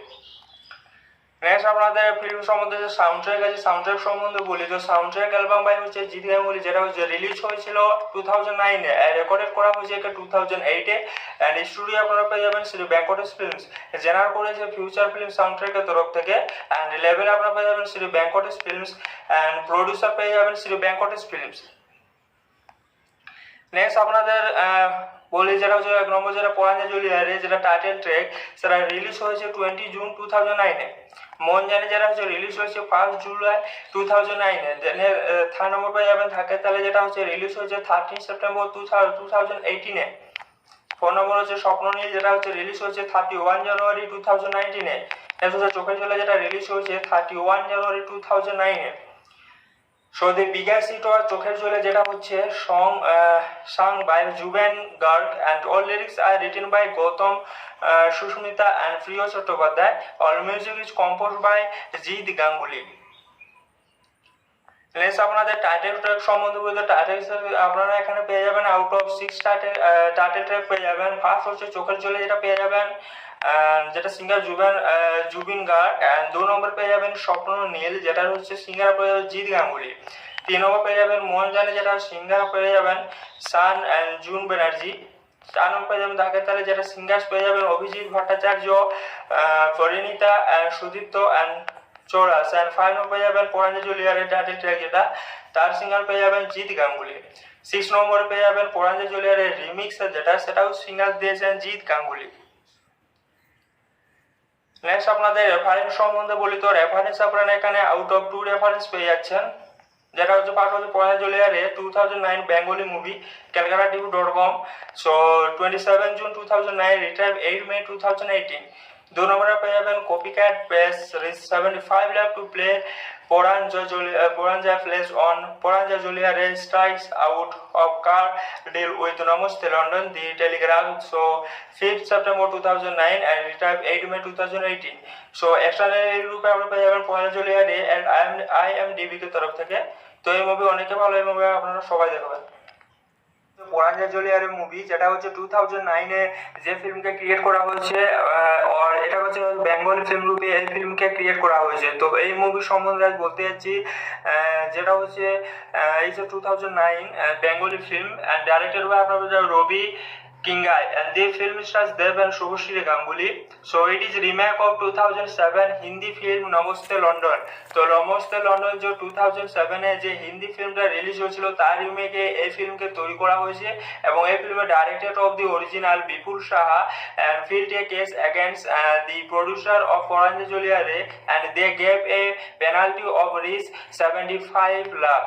নেক্সট আপনাদের ফিল্ম সম্বন্ধে যে সাউন্ড ট্র্যাক আছে, সাউন্ড ট্র্যাক সম্বন্ধে বলি, তো সাউন্ড ট্র্যাক অ্যালবাম বাই হচ্ছে জিৎ গাঙ্গুলি, যেটা হচ্ছে রিলিজ হয়েছিল 2009 এ, রেকর্ডেড করা হয়েছে 2008 এ, অ্যান্ড স্টুডিও আপনারা পেয়ে যাবেন শ্রী ভেঙ্কটেশ ফিল্মস, জেনারেট করেছে ফিউচার ফিল্ম সাউন্ড ট্র্যাকের তরফ থেকে, অ্যান্ড লেভেল আপনারা পেয়ে যাবেন Shri Venkatesh films, and producer পেয়ে যাবেন শ্রী ভেঙ্কটেশ ফিল্মস। নেক্সট আপনাদের বলি, যেটা হচ্ছে এক নম্বর যেটা পরাঞ্জা জুলিয়ারে, যেটা টাইটেল ট্র্যাক, সেটা রিলিজ হয়েছে 20 জুন 2009 এ। মন জানে যেটা হচ্ছে রিলিজ হয়েছে 1 জুলাই 2009 এ। দেন থার্ড নম্বর পেয়ে যাবেন থাকে তাহলে, যেটা হচ্ছে রিলিজ হয়েছে 13 সেপ্টেম্বর 2018 এ। 4 নম্বর হচ্ছে স্বপ্ন নীল, যেটা হচ্ছে রিলিজ হয়েছে 31 জানুয়ারি 2019 এ। নেক্সট হচ্ছে চোখের জলে, যেটা রিলিজ হয়েছে 31 January 2009 A. So the biggest hit was চোখের জলে, যেটা হচ্ছে sung by Juben Garg, and all lyrics are written by Gautam Susmita and Priya Chattopadhyay. All music is composed by Jeet Ganguly. Next আপনাদের টাইটেল ট্র্যাক সম্বন্ধে বলতে, টাইটেল আপনারা এখানে পেয়ে যাবেন আউট অফ 6 টাইটেল ট্র্যাক পেয়ে যাবেন। ফার্স্ট হচ্ছে চোখের জলে, যেটা পেয়ে যাবেন যেটা সিঙ্গার জুবিন গার্গ, অ্যান্ড 2 নম্বর পেয়ে যাবেন স্বপ্ন নীল, যেটা হচ্ছে সিঙ্গার পেয়ে যাবেন জিৎ গাঙ্গুলি। 3 নম্বর পেয়ে যাবেন মন জানে, যেটা সিঙ্গার পেয়ে যাবেন Shaan and June Banerjee. 4 number পেয়ে যাবেন ধাকের তালে, যেটা সিঙ্গার্স পেয়ে যাবেন Abhijeet Bhattacharya, Parineeta and Sudipta and chorus and 5 number পেয়ে যাবেন পরাঞ্জলি জুলিয়ারের টাইটেল ট্র্যাক যেটা, তার সিঙ্গার পেয়ে যাবেন জিৎ গাঙ্গুলি। 6 নম্বরে পেয়ে যাবেন পরাঞ্জলি জুলিয়ারের রিমিক্স যেটা, সেটাও সিঙ্গার দিয়েছেন জিৎ গাঙ্গুলি। নেক্সট আপনাদের রেফারেন্স সম্বন্ধে বলি, তো রেফারেন্স আপনারা এখানে আউট অফ 2 রেফারেন্স পেয়ে যাচ্ছেন, যেটা হচ্ছে পার্ট হচ্ছে পরাঞ্জলি জুলিয়ারের 2009 Bengali movie calcutta.com, so 27 June 2009, return 8 May 2018। 2 নম্বরে পেয়ে যাবেন copycat base rich 75 lakh to play Poranja plays on Poranja Juliare strikes out of car deal with Namaste London, The Telegraph, so 5th September 2009 and retired 8 May 2018। so external রূপে আমরা পেয়ে যাবেন Poranja Juliare and IMDb কে তরফ থেকে। তো এই মুভি অনেকে ভালো, এই মুভি আপনারা সবাই দেখবেন। পরাঞ্জলি জুলিয়ারের মুভি যেটা হচ্ছে 2009 এ যে ফিল্মকে ক্রিয়েট করা হয়েছে, আর এটা হচ্ছে বেঙ্গলি ফিল্ম রূপে এই ফিল্মকে ক্রিয়েট করা হয়েছে। তো এই মুভি সম্বন্ধে আজ বলতে যাচ্ছি, যেটা হচ্ছে এই যে 2009 Bengali film and directed by আপনার Ravi Kingai, and the film stars Dev and Shubhashri Ganguly. So it is remake of 2007 Hindi film namaste London. তো নমস্তে লন্ডন যে 2007 এ যে হিন্দি ফিল্মটা রিলিজ হয়েছিল তার রিমেকে এই ফিল্মকে তৈরি করা হয়েছে, এবং এই ফিল্মের director of the original Bipul Saha and filed a case against the producer of Poranja Juliare, and they gave a penalty of Rs 75 lakh.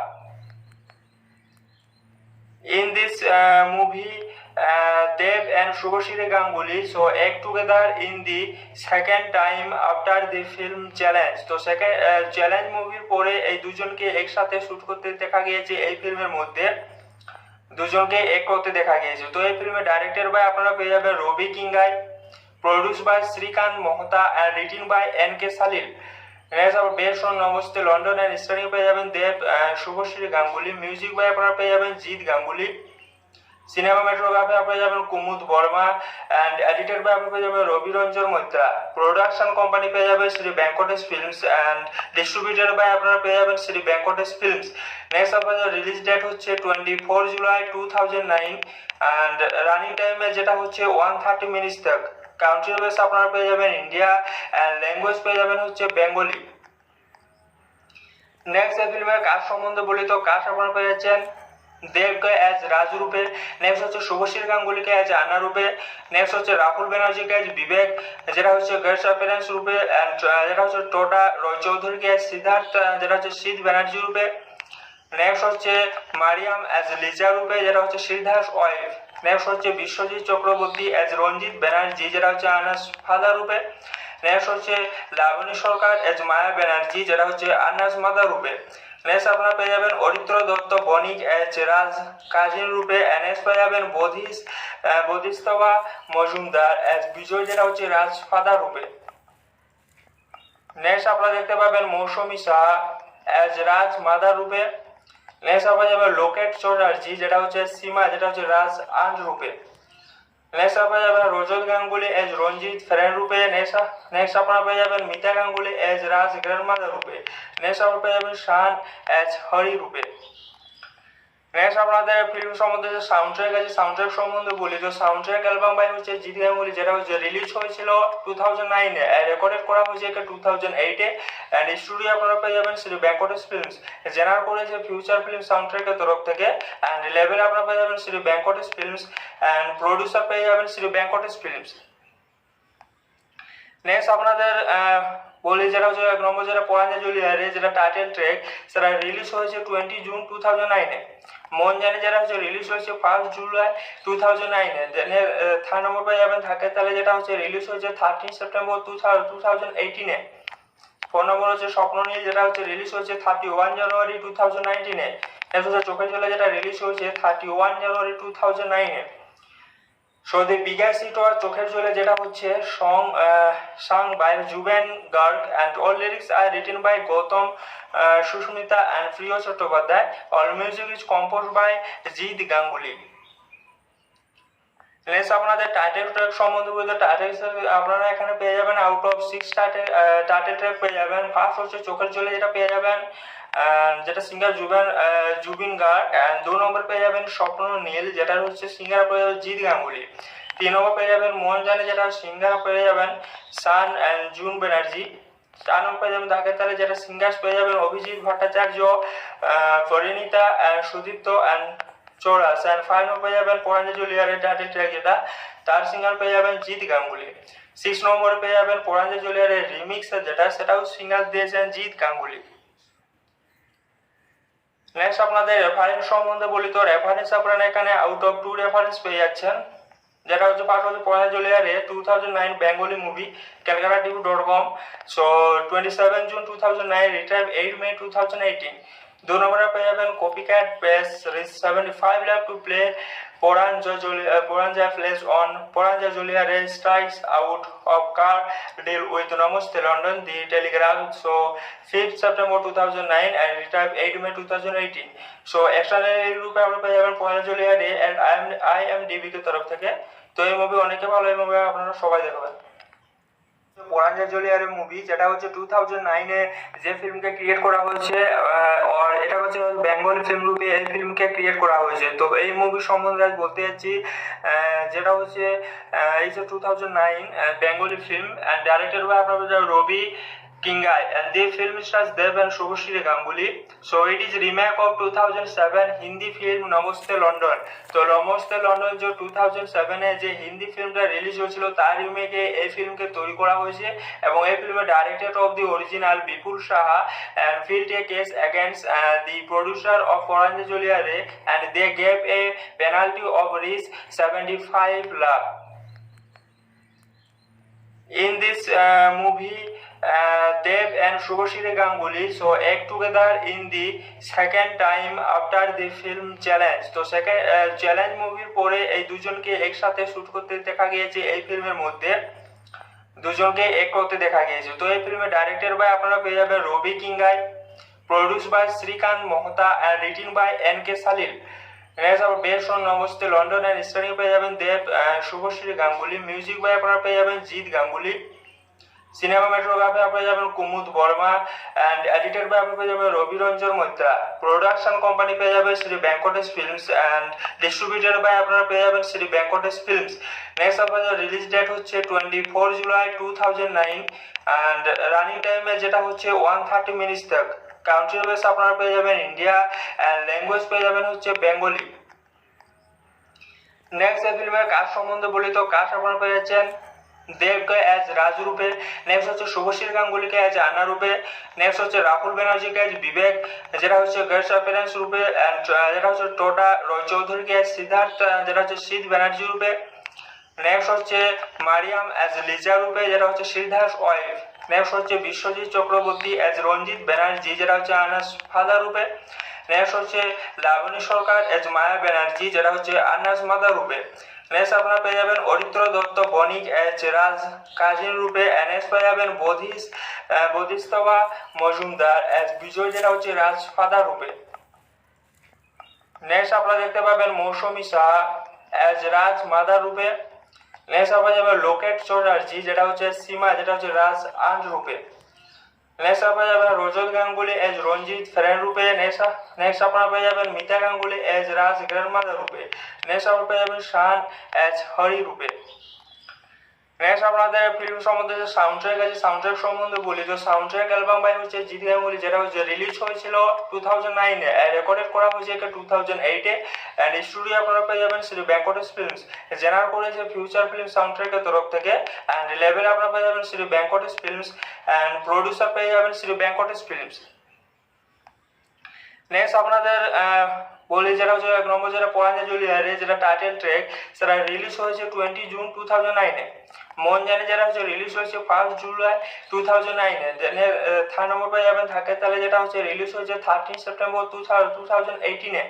In this movie, Dev and Shubhashri Ganguly so act together in the second time after the film challenge। তো সেকেন্ড চ্যালেঞ্জ মুভির পরে এই দুজনকে একসাথে শুট করতে দেখা গিয়েছে, এই ফিল্মের মধ্যে দুজনকে এক করতে দেখা গিয়েছে। তো এই ফিল্মের ডাইরেক্টর বাই আপনারা পেয়ে যাবেন রবি Kinagi, produce by Shrikant Mohta and written by NK Salil. Next আবার based on namaste London and starring পেয়ে যাবেন দেব শুভশ্রী গাঙ্গুলি। মিউজিক বাই আপনারা পেয়ে যাবেন জিৎ গাঙ্গুলি। সিনেমাটোগ্রাফি আপনারা যাবেন Kumud Verma and edited by আপনারা পেয়ে যাবেন রবি রঞ্জন মৈত্রা। প্রোডাকশন কোম্পানি পেয়ে যাবে Shri Venkatesh films and distributed by আপনারা পেয়ে যাবেন শ্রী ভেঙ্কটেশ ফিল্মস। নেক্সট আপনাদের রিলিজ ডেট হচ্ছে 24 জুলাই 2009 অ্যান্ড রানিং টাইমে যেটা হচ্ছে 130 মিনিটস তক। কান্ট্রি বেস আপনারা পেয়ে যাবেন ইন্ডিয়া অ্যান্ড ল্যাঙ্গুয়েজ পেয়ে যাবেন হচ্ছে বেঙ্গলি। নেক্সট এই ফিল্মের কাজ সম্বন্ধে বলি, তো কাজ আপনারা পেয়ে যাচ্ছেন দেবকে অ্যাজ রাজু রূপে, নেক্সট হচ্ছে শুভশ্রী গাঙ্গুলিকে অ্যাজ আন্না রূপে, নেক্সট হচ্ছে রাহুল ব্যানার্জিকে অ্যাজ বিবেক যেটা হচ্ছে গেস্ট অ্যাপিয়ারেন্স রূপে, অ্যান্ড যেটা হচ্ছে টোটা রয় চৌধুরীকে অ্যাজ সিদ্ধার্থ যেটা হচ্ছে শীত ব্যানার্জি রূপে, নেক্সট হচ্ছে মারিয়াম অ্যাজ লিজা রূপে যেটা হচ্ছে সিদ্ধার্থ ওয়াইফ, নেক্সট হচ্ছে বিশ্বজিৎ চক্রবর্তী অ্যাজ রঞ্জিত ব্যানার্জি যেটা হচ্ছে আনাস ফাদার রূপে, নেক্সট হচ্ছে লাবণী সরকার অ্যাজ মায়া ব্যানার্জি যেটা হচ্ছে আনাস মাদার রূপে। নেক্সট আপনারা পেয়ে যাবেন অরিত্র দত্ত বণিক অ্যাজ রাজ কাজিন রূপে, নেক্সট পেয়ে যাবেন বোধিস্তবা মজুমদার অ্যাজ বিজয় যেটা হচ্ছে রাজ ফাদার রূপে। নেক্সট আপনারা দেখতে পাবেন মৌসুমী সাহা অ্যাজ রাজ মাদার রূপে। নেক্সট আপনারা যাবেন লোকেট চ্যাটার্জি যেটা হচ্ছে সীমা যেটা হচ্ছে রাজ আন্ট রূপে। নেক্সট আপনারা যাবেন রজত গাঙ্গুলি এজ রঞ্জিত ফ্রেন্ড রূপে। নেক্সট আপনারা পেয়ে যাবেন মিতা গাঙ্গুলি এজ রাজ গ্র্যান্ডমাদার রূপে। নেক্সট আপনারা পেয়ে যাবেন শান এজ হরি রূপে। নেক্সট আপনাদের ফিল্ম সম্বন্ধে যে সাউন্ড ট্র্যাক আছে, সাউন্ড ট্র্যাক সম্বন্ধে বলি, তো সাউন্ড ট্র্যাক অ্যালবাম বাই হচ্ছে জিৎ গাঙ্গুলি যেটা হচ্ছে রিলিজ হয়েছিল 2009 এ, রেকর্ডেড করা হয়েছে 2008 এ, অ্যান্ড স্টুডিও আপনারা পেয়ে যাবেন শ্রী ভেঙ্কটেশ ফিল্মস, জেনারেট করেছে ফিউচার ফিল্ম সাউন্ড ট্র্যাকের তরফ থেকে, অ্যান্ড লেভেল আপনারা পেয়ে যাবেন Shri Venkatesh films, and producer পেয়ে যাবেন শ্রী ভেঙ্কটেশ ফিল্মস। নেক্সট আপনাদের বলি যেটা হচ্ছে এক নম্বর যেটা পরাঞ্জলি জুলিয়ারে যেটা টাইটেল ট্র্যাক, সেটা রিলিজ হয়েছে 20 জুন 2009 এ। মন জানে যেটা হচ্ছে রিলিজ হয়েছে 1 জুলাই 2009 এ। দেন থার্ড নম্বর পেয়ে যাবেন থাকে তাহলে যেটা হচ্ছে রিলিজ হয়েছে 13 সেপ্টেম্বর 2018 এ। 4 নম্বর হচ্ছে স্বপ্ন নীল যেটা হচ্ছে রিলিজ হয়েছে 31 জানুয়ারি 2019 এ। নেক্সট হচ্ছে চোখের জলে যেটা রিলিজ হয়েছে 31 জানুয়ারি 2009 এ। So the biggest hit was চোখের জলে যেটা হচ্ছে sung by Juven Garg and all lyrics are written by Gautam Sushmita and Priya Chattopadhyay. All music is composed by Jeet Ganguly. Next আপনাদের টাইটেল ট্র্যাক সম্বন্ধে বলতে টাইটেল আপনারা এখানে পেয়ে যাবেন আউট অফ 6 টাইটেল ট্র্যাক পেয়ে যাবেন। ফার্স্ট হচ্ছে চোখের জলে যেটা পেয়ে যাবেন যেটা সিঙ্গার জুবিন গার্গ, অ্যান্ড 2 নম্বর পেয়ে যাবেন স্বপ্ন নীল যেটা হচ্ছে সিঙ্গার পেয়ে যাবেন জিৎ গাঙ্গুলি। 3 নম্বর পেয়ে যাবেন মন জানে যেটা সিঙ্গার পেয়ে যাবেন Shaan and June Banerjee. 4 number পেয়ে যাবেন ধাকের তালে, যেটা সিঙ্গার্স পেয়ে যাবেন Abhijeet Bhattacharya, Parineeta and Sudipta and chorus. And 5 number পেয়ে যাবেন পরাঞ্জলি জুলিয়ারের টাইটেল ট্র্যাক, যেটা তার সিঙ্গার পেয়ে যাবেন জিৎ গাঙ্গুলি। 6 নম্বরে পেয়ে যাবেন পরাঞ্জলি জুলিয়ারের রিমিক্স, সেটাও সিঙ্গার দিয়েছেন জিৎ গাঙ্গুলি। নেক্সট আপনাদের রেফারেন্স সম্বন্ধে বলি, তো রেফারেন্স আপনারা এখানে আউট অফ 2 রেফারেন্স পেয়ে যাচ্ছেন, যেটা হচ্ছে পার্ট হচ্ছে পরাঞ্জলি জুলিয়ারের 2009 Bengali movie calcutta.com, so 27 June 2009, return 8 May 2018। 2 নম্বরে পেয়ে যাবেন copycat base rich 75 lakh to play Poranja plays on Poranja Julia strikes out of car deal with Namaste London, The Telegraph, so 5th September 2009 and retired 8 May 2018। so external রূপে আমরা পেয়ে যাবেন Poranja Julia and IMDb কে তরফ থেকে। তো এই মুভি অনেকে ভালো, এই মুভি আপনারা সবাই দেখবেন। পরাঞ্জলি জুলিয়ারের মুভি, যেটা হচ্ছে 2009 এ যে ফিল্মকে ক্রিয়েট করা হয়েছে, আর এটা হচ্ছে বেঙ্গলি ফিল্ম রূপে এই ফিল্মকে ক্রিয়েট করা হয়েছে। তো এই মুভি সম্বন্ধে আজ বলতে যাচ্ছি, যেটা হচ্ছে এই যে 2009 Bengali film and directed by আপনার Ravi Kingai, and the film stars Dev and Shubhashri Ganguly. So it is remake of 2007 Hindi film Namaste London। তো নমস্তে লন্ডন যে 2007 এ যে হিন্দি ফিল্মটা রিলিজ হয়েছিল, তার রিমেকে এই ফিল্মকে তৈরি করা হয়েছে, এবং এই ফিল্মের director of the original Bipul Saha and filed a case against the producer of Poranja Juliare, and they gave a penalty of Rs 75 lakh। In this movie, Dev and Shubhashri Ganguly so act together in the second time after the film Challenge। তো সেকেন্ড চ্যালেঞ্জ মুভির পরে এই দুজনকে একসাথে শুট করতে দেখা গিয়েছে, এই ফিল্মের মধ্যে দুজনকে এক করতে দেখা গিয়েছে। তো এই ফিল্মের ডাইরেক্টর বাই আপনারা পেয়ে যাবেন রবি Kinagi, produce by Shrikant Mohta and written by NK Salil. Next আবার based on namaste London and starring পেয়ে যাবেন দেব শুভশ্রী গাঙ্গুলি। মিউজিক বাই আপনারা পেয়ে যাবেন জিৎ গাঙ্গুলি। সিনেমাটোগ্রাফি আপনারা যাবেন Kumud Verma and edited by আপনারা পেয়ে যাবেন রবি রঞ্জন মৈত্রা। প্রোডাকশন কোম্পানি পেয়ে যাবে Shri Venkatesh films and distributed by আপনারা পেয়ে যাবেন শ্রী ভেঙ্কটেশ ফিল্মস। নেক্সট আপনাদের রিলিজ ডেট হচ্ছে 24 জুলাই 2009 অ্যান্ড রানিং টাইমে যেটা হচ্ছে 130 মিনিটস তক। কান্ট্রি বেস আপনারা পেয়ে যাবেন ইন্ডিয়া অ্যান্ড ল্যাঙ্গুয়েজ পেয়ে যাবেন হচ্ছে বেঙ্গলি। নেক্সট এই ফিল্মের কাস্ট সম্বন্ধে বলি, তো কাস্ট আপনারা পেয়ে যাচ্ছেন দেবকে অ্যাজ রাজু রূপে, নেক্সট হচ্ছে শুভশ্রী গাঙ্গুলিকে অ্যাজ আন্না রূপে, নেক্সট হচ্ছে রাহুল ব্যানার্জিকে অ্যাজ বিবেক, যেটা হচ্ছে গেস্ট অ্যাপিয়ারেন্স রূপে, অ্যান্ড যেটা হচ্ছে টোটা রয় চৌধুরীকে অ্যাজ সিদ্ধার্থ, যেটা হচ্ছে সিদ্ধ ব্যানার্জি রূপে, নেক্সট হচ্ছে মারিয়াম অ্যাজ লিজা রূপে, যেটা হচ্ছে সিদ্ধার্থ ওয়াইফ, নেক্সট হচ্ছে বিশ্বজিৎ চক্রবর্তী অ্যাজ রঞ্জিত ব্যানার্জি, যেটা হচ্ছে আনাস ফাদার রূপে, নেক্সট হচ্ছে লাবণী সরকার অ্যাজ মায়া ব্যানার্জি, যেটা হচ্ছে আনাস মাদার রূপে। নেক্সট আপনারা পেয়ে যাবেন অরিত্র দত্ত বণিক অ্যাজ রাজ কাজিন রূপে, নেক্সট পেয়ে যাবেন বোধিস্তবা মজুমদার অ্যাজ বিজয়, যেটা হচ্ছে রাজ ফাদার রূপে। নেক্সট আপনারা দেখতে পাবেন মৌসুমী সাহা অ্যাজ রাজ মাদার রূপে। নেক্সট আপনারা যাবেন লোকেট চ্যাটার্জি, যেটা হচ্ছে সীমা, যেটা হচ্ছে রাজ আন্ট রূপে। নেক্সট আপনারা যাবেন রজত গাঙ্গুলি এজ রঞ্জিত ফ্রেন্ড রূপে। নেক্সট আপনারা পেয়ে যাবেন মিতা গাঙ্গুলি এজ রাজ গ্র্যান্ডমাদার রূপে। নেক্সট আপনারা পেয়ে যাবেন শান এজ হরি রূপে। নেক্সট আপনাদের ফিল্ম সম্বন্ধে যে সাউন্ডট্র্যাক আছে, সাউন্ডট্র্যাক সম্বন্ধে বলি, তো সাউন্ডট্র্যাক অ্যালবাম বাই হচ্ছে জিৎ গাঙ্গুলি, যেটা হচ্ছে রিলিজ হয়েছিল 2009 এ, রেকর্ডেড করা হয়েছে 2008 এ, অ্যান্ড স্টুডিও আপনারা পেয়ে যাবেন শ্রী ভেঙ্কটেশ ফিল্মস, জেনারেট করেছে ফিউচার ফিল্ম সাউন্ডট্র্যাকের তরফ থেকে, অ্যান্ড লেভেল আপনারা পেয়ে যাবেন Shri Venkatesh films, and producer পেয়ে যাবেন শ্রী ভেঙ্কটেশ ফিল্মস। নেক্সট আপনাদের বলি, যেটা হচ্ছে এক নম্বর যেটা পরাঞ্জলি জুলিয়ারে, যেটা টাইটেল ট্র্যাক, সেটা রিলিজ হয়েছে 20 জুন 2009 এ। মন জানে যেটা হচ্ছে রিলিজ হয়েছে 1 জুলাই 2009 এ। থার্ড নম্বর পেয়ে যাবেন ধাকের তালে, যেটা হচ্ছে রিলিজ হয়েছে 13 সেপ্টেম্বর 2018 এ।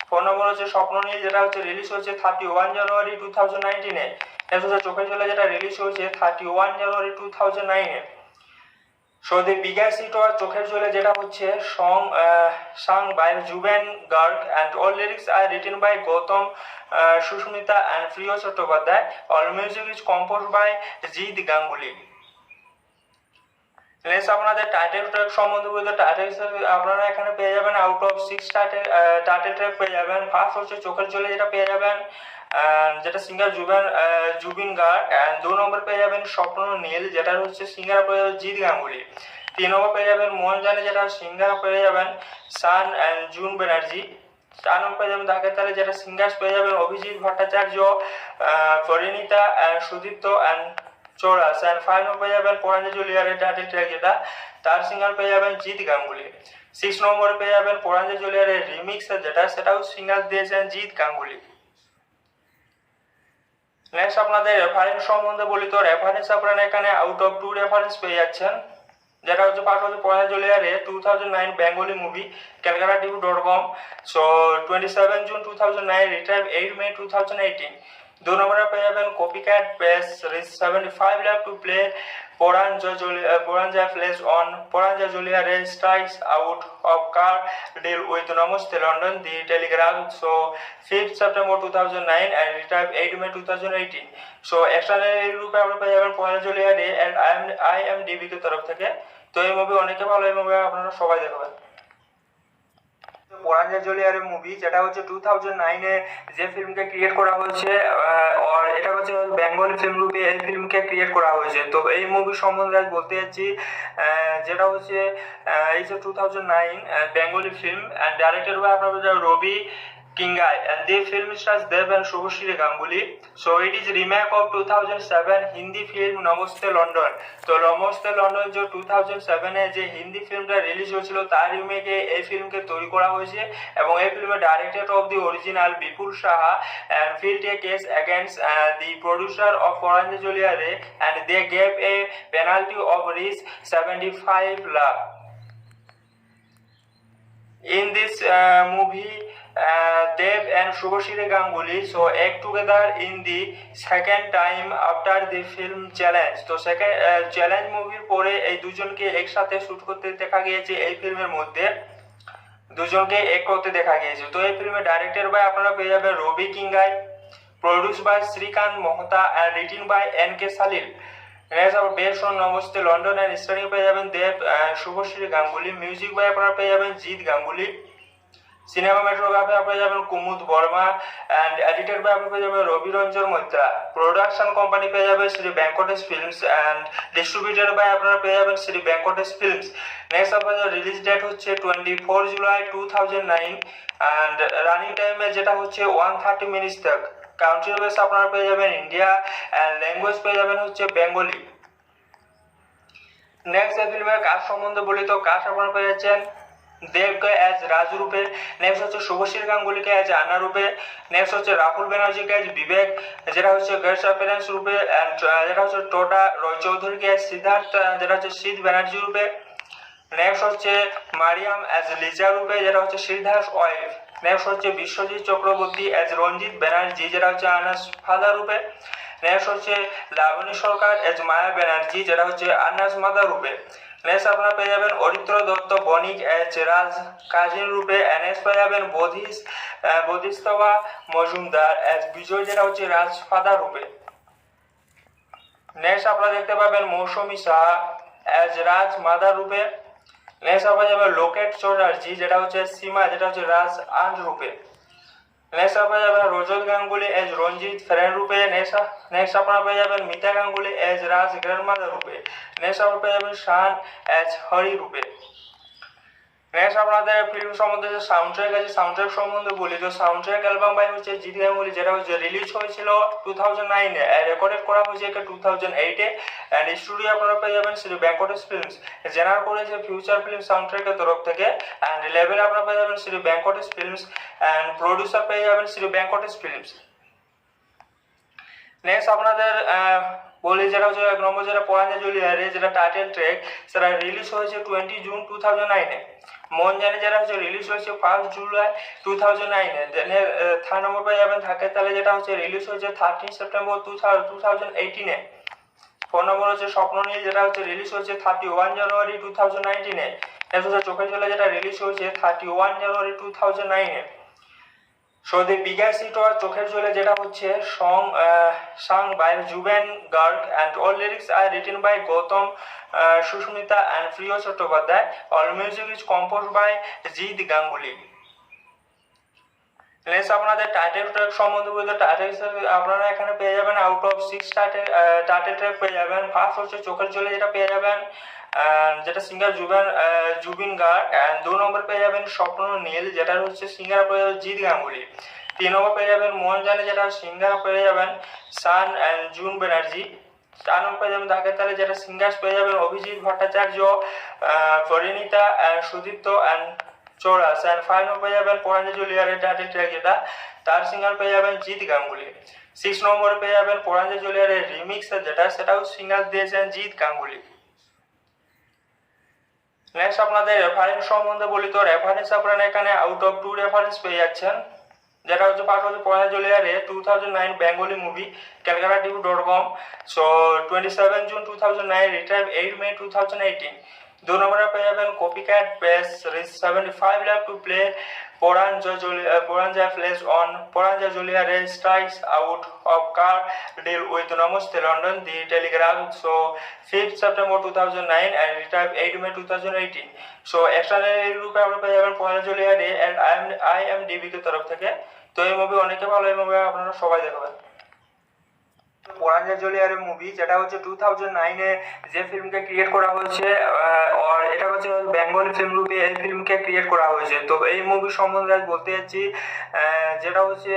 4 নম্বর হচ্ছে স্বপ্ন নীল, যেটা হচ্ছে রিলিজ হয়েছে 31 জানুয়ারি 2019 এ। নেক্সট হচ্ছে চোখের জলে, যেটা রিলিজ হয়েছে 31 জানুয়ারি 2009 এ। So the bigger hit was চোখের জলে, যেটা হচ্ছে sung by Juven Garg and all lyrics are written by Gautam Susmita and Priya Chattopadhyay. All music is composed by Jeet Ganguly. Next আপনাদের টাইটেল ট্র্যাক সম্বন্ধে বলতে টাইটেল আপনারা এখানে পেয়ে যাবেন আউট অফ 6 টাইটেল ট্র্যাক পেয়ে যাবেন। ফার্স্ট হচ্ছে চোখের জলে, যেটা পেয়ে যাবেন যেটা সিঙ্গার জুবিন গার্গ। অ্যান্ড 2 নম্বর পেয়ে যাবেন স্বপ্ন নীল, যেটা হচ্ছে সিঙ্গার পেয়ে যাবেন জিৎ গাঙ্গুলি। 3 নম্বর পেয়ে যাবেন মন জানে, যেটা সিঙ্গার পেয়ে যাবেন Shaan and June Banerjee. 4 number পেয়ে যাবেন ধাকের তালে, যেটা সিঙ্গার্স পেয়ে যাবেন Abhijeet Bhattacharya, Parineeta and Sudipta and চৌরাস। And 5 number পেয়ে যাবেন পরাঞ্জলি জুলিয়ারের টাইটেল ট্র্যাক, যেটা তার সিঙ্গার পেয়ে যাবেন জিৎ গাঙ্গুলি। 6 নম্বরে পেয়ে যাবেন পরাঞ্জলি জুলিয়ারের রিমিক্স, যেটা সেটাও সিঙ্গার দিয়েছেন জিৎ গাঙ্গুলি। নেক্সট আপনাদের রেফারেন্স সম্বন্ধে বলি, তো রেফারেন্স আপনারা এখানে আউট অফ 2 রেফারেন্স পেয়ে যাচ্ছেন, যেটা হচ্ছে ফার্স্ট হচ্ছে পরাঞ্জলি জুলিয়ারের 2009 Bengali movie calcutta.com, so 27 June 2009, return 8 May 2018। 2 নম্বরে পেয়ে যাবেন copycat base rich 75 lakh to play Poranja plays on Poranja Juliare strikes out of car deal with Namaste London, The Telegraph, so 5th September 2009 and retired 8 May 2018। so external রূপে আমরা পেয়ে যাবেন Poranja Juliare and IMDb কে তরফ থেকে। তো এই মুভি অনেকে ভালো, এই মুভি আপনারা সবাই দেখবেন। পরাঞ্জলি জুলিয়ারের মুভি, যেটা হচ্ছে 2009 এ যে ফিল্মকে ক্রিয়েট করা হয়েছে, আর এটা হচ্ছে বেঙ্গলি ফিল্ম রূপে এই ফিল্মকে ক্রিয়েট করা হয়েছে। তো এই মুভি সম্বন্ধে আজ বলতে যাচ্ছি, যেটা হচ্ছে এই যে 2009 Bengali film and directed by আপনার রবি কিঙ্গাই, and the film stars Dev and Shubhashri Ganguly, so it is remake of 2007 Hindi film namaste London. তো নমস্তে লন্ডন যে 2007 এ যে হিন্দি ফিল্মটা রিলিজ হয়েছিল, তার রিমেকে এই ফিল্মকে তৈরি করা হয়েছে, এবং এই ফিল্মে director of the original Bipul Saha and filed a case against the producer of Poranja Juliare, and they gave a penalty of Rs 75 lakh. In this movie, Dev and Shubhashri Ganguly so act together in the second time after the film Challenge। তো সেকেন্ড চ্যালেঞ্জ মুভির পরে এই দুজনকে একসাথে শুট করতে দেখা গিয়েছে, এই ফিল্মের মধ্যে দুজনকে এক করতে দেখা গিয়েছে। তো এই ফিল্মে ডাইরেক্টেড বাই আপনারা পেয়ে যাবেন রবি Kinagi, produce by Shrikant Mohta and written by NK Salil. Next আবার based on namaste London and starring পেয়ে যাবেন দেব শুভশ্রী গাঙ্গুলি। মিউজিক বাই আপনারা পেয়ে যাবেন জিৎ গাঙ্গুলি। সিনেমাটোগ্রাফি পেয়ে যাবেন Kumud Verma and edited by আপনি পেয়ে যাবেন রবি রঞ্জন মৈত্রা। প্রোডাকশন কোম্পানি পেয়ে যাবে Shri Venkatesh films and distributed by আপনারা পেয়ে যাবেন শ্রী ভেঙ্কটেশ ফিল্মস। নেক্সট আপনাদের রিলিজ ডেট হচ্ছে 24 জুলাই 2009 অ্যান্ড রানিং টাইমে যেটা হচ্ছে 130 মিনিটস তক। কান্ট্রি বেস আপনারা পেয়ে যাবেন ইন্ডিয়া অ্যান্ড ল্যাঙ্গুয়েজ পেয়ে যাবেন হচ্ছে বেঙ্গলি। নেক্সট এই ফিল্মের কাস্ট সম্বন্ধে বলি, তো কাস্ট আপনারা পেয়ে যাচ্ছেন দেবকে অ্যাজ রাজু রূপে, নেক্সট হচ্ছে শুভশ্রী গাঙ্গুলিকে অ্যাজ আন্না রূপে, নেক্সট হচ্ছে রাহুল ব্যানার্জিকে অ্যাজ বিবেক, যেটা হচ্ছে গেস্ট অ্যাপিয়ারেন্স রূপে, অ্যান্ড যেটা হচ্ছে টোটা রয় চৌধুরীকে অ্যাজ সিদ্ধার্থ, যেটা হচ্ছে শীত ব্যানার্জি রূপে, নেক্সট হচ্ছে মারিয়াম অ্যাজ লিজা রূপে, যেটা হচ্ছে শ্রীধাস ওয়াইফ, নেক্সট হচ্ছে বিশ্বজিৎ চক্রবর্তী অ্যাজ রঞ্জিত ব্যানার্জি, যেটা হচ্ছে আনাস ফাদার রূপে, নেক্সট হচ্ছে লাবণী সরকার অ্যাজ মায়া ব্যানার্জি, যেটা হচ্ছে আনাস মাদার রূপে। নেক্সট আপনারা পেয়ে যাবেন অরিত্র দত্ত বণিক অ্যাজ রাজ কাজিন রূপে, নেক্সট পেয়ে যাবেন বোধিস্তবা মজুমদার অ্যাজ বিজয়, যেটা হচ্ছে রাজ ফাদার রূপে। নেক্সট আপনারা দেখতে পাবেন মৌসুমী সাহা অ্যাজ রাজ মাদার রূপে। নেক্সট আপনারা যাবেন লোকেট চ্যাটার্জি, যেটা হচ্ছে সীমা, যেটা হচ্ছে রাজ আন্ট রূপে। নেক্সট আপনারা যাবেন রজত গাঙ্গুলি এজ রঞ্জিত ফ্রেন্ড রূপে। নেক্সট আপনারা পেয়ে যাবেন মিতা গাঙ্গুলি এজ রাজ গ্র্যান্ডমাদার রূপে। নেক্সট আপনারা পেয়ে যাবেন শান এজ হরি রূপে। নেক্সট আপনাদের ফিল্ম সম্বন্ধে যে সাউন্ড ট্র্যাক আছে, সাউন্ড ট্র্যাক সম্বন্ধে বলি, তো সাউন্ড ট্র্যাক অ্যালবাম বাই হচ্ছে জিৎ গাঙ্গুলি, যেটা হচ্ছে রিলিজ হয়েছিল 2009 এ, রেকর্ডেড করা হয়েছে 2008 এ, অ্যান্ড স্টুডিও আপনারা পেয়ে যাবেন শ্রী ভেঙ্কটেশ ফিল্মস, জেনারেট করেছে ফিউচার ফিল্ম সাউন্ড ট্র্যাকের তরফ থেকে, অ্যান্ড লেভেল আপনারা পেয়ে যাবেন Shri Venkatesh films, and producer পেয়ে যাবেন শ্রী ভেঙ্কটেশ ফিল্মস। নেক্সট আপনাদের বলি, যেটা হচ্ছে 1 নম্বর যেটা পরাঞ্জলি জুলিয়ারে, যেটা টাইটেল ট্র্যাক, সেটা রিলিজ হয়েছে 20 জুন 2009 এ। মন জানে যেটা হচ্ছে রিলিজ হয়েছে 1 জুলাই 2009 এ। দেন 3 নম্বর পেয়ে যাবেন থাকে তাহলে, যেটা হচ্ছে রিলিজ হয়েছে 13 সেপ্টেম্বর 2018 এ। 4 নম্বর হচ্ছে স্বপ্ন নীল, যেটা হচ্ছে রিলিজ হয়েছে 31 জানুয়ারি 2019 এ। নেক্সট হচ্ছে চোখের জলে, যেটা রিলিজ হয়েছে 31 জানুয়ারি 2009 এ। So the bigger hit was চোখের জলে, যেটা হচ্ছে sung by Zubeen Garg and all lyrics are written by Gautam Susmita and Priyo Chattopadhyay. All music is compose by Jeet Ganguly. Next আপনাদের টাইটেল ট্র্যাক সম্বন্ধে বলতে, টাইটেল আপনারা এখানে পেয়ে যাবেন আউট অফ 6 টাইটেল ট্র্যাক পেয়ে যাবেন। ফার্স্ট হচ্ছে চোখের জলে, যেটা পেয়ে যাবেন যেটা সিঙ্গার জুবিন গার্গ, অ্যান্ড 2 নম্বর পেয়ে যাবেন স্বপ্ন নীল, যেটা হচ্ছে সিঙ্গার পেয়ে যাবেন জিৎ গাঙ্গুলি। 3 নম্বর পেয়ে যাবেন মন জানে, যেটা সিঙ্গার পেয়ে যাবেন Shaan and June Banerjee. 4 number পেয়ে যাবেন ধাকের তালে, যেটা সিঙ্গার্স পেয়ে যাবেন Abhijeet Bhattacharya, Parineeta and Sudipta and চৌরাস। And 5 number পেয়ে যাবেন পরাঞ্জলি জুলিয়ারের টাইটেল ট্র্যাক, যেটা তার সিঙ্গার পেয়ে যাবেন জিৎ গাঙ্গুলি। 6 নম্বরে পেয়ে যাবেন পরাঞ্জলি জুলিয়ারের রিমিক্স, যেটা সেটাও সিঙ্গার দিয়েছেন জিৎ গাঙ্গুলি। নেক্সট আপনাদের রেফারেন্স সম্বন্ধে বলি, তো রেফারেন্স আপনারা এখানে আউট অফ 2 রেফারেন্স পেয়ে যাচ্ছেন, যেটা হচ্ছে ফার্স্ট হচ্ছে পরাঞ্জলি জুলিয়ারের 2009 Bengali movie calcutta.com, so 27 June 2009, return 8 May 2018। 2 নম্বরে পেয়ে যাবেন copycat base 75 lakh two play Poranja plays on Poranja Juliare strikes out of car deal with Namaste London, The Telegraph, so 5th September 2009 and retired 8 May 2018। so external রূপে আমরা পেয়ে যাবেন Poranja Juliare and IMDb কে তরফ থেকে। তো এই মুভি অনেকে ভালো, এই মুভি আপনারা সবাই দেখবেন। পরাঞ্জলি জুলিয়ারের মুভি, যেটা হচ্ছে 2009 এ যে ফিল্মকে ক্রিয়েট করা হয়েছে, আর এটা হচ্ছে বেঙ্গলি ফিল্ম রূপে এই ফিল্মকে ক্রিয়েট করা হয়েছে। তো এই মুভি সম্বন্ধে আজ বলতে যাচ্ছি, যেটা হচ্ছে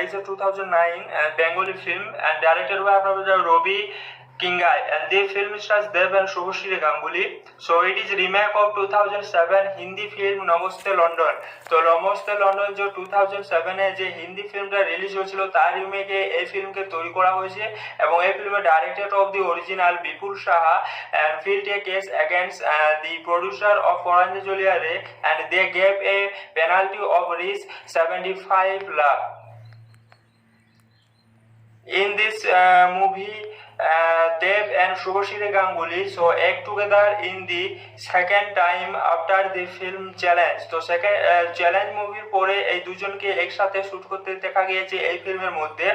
এই যে 2009 Bengali film and directed by আপনার Ravi Kingai, and the film stars Dev and Shubhashri Ganguly. So it is remake of 2007 Hindi film namaste London. তো নমস্তে লন্ডন যে 2007 এ যে হিন্দি ফিল্মটা রিলিজ হয়েছিল, তার রিমেকে এই ফিল্মকে তৈরি করা হয়েছে, এবং এই ফিল্মের director of the original Bipul Saha and filed a case against the producer of Poranja Juliare, and they gave a penalty of Rs 75 lakh. In this movie, Dev and Shubhashri Ganguly so act together in the second time after the film Challenge। তো সেকেন্ড চ্যালেঞ্জ মুভির পরে এই দুজনকে একসাথে শুট করতে দেখা গিয়েছে, এই ফিল্মের মধ্যে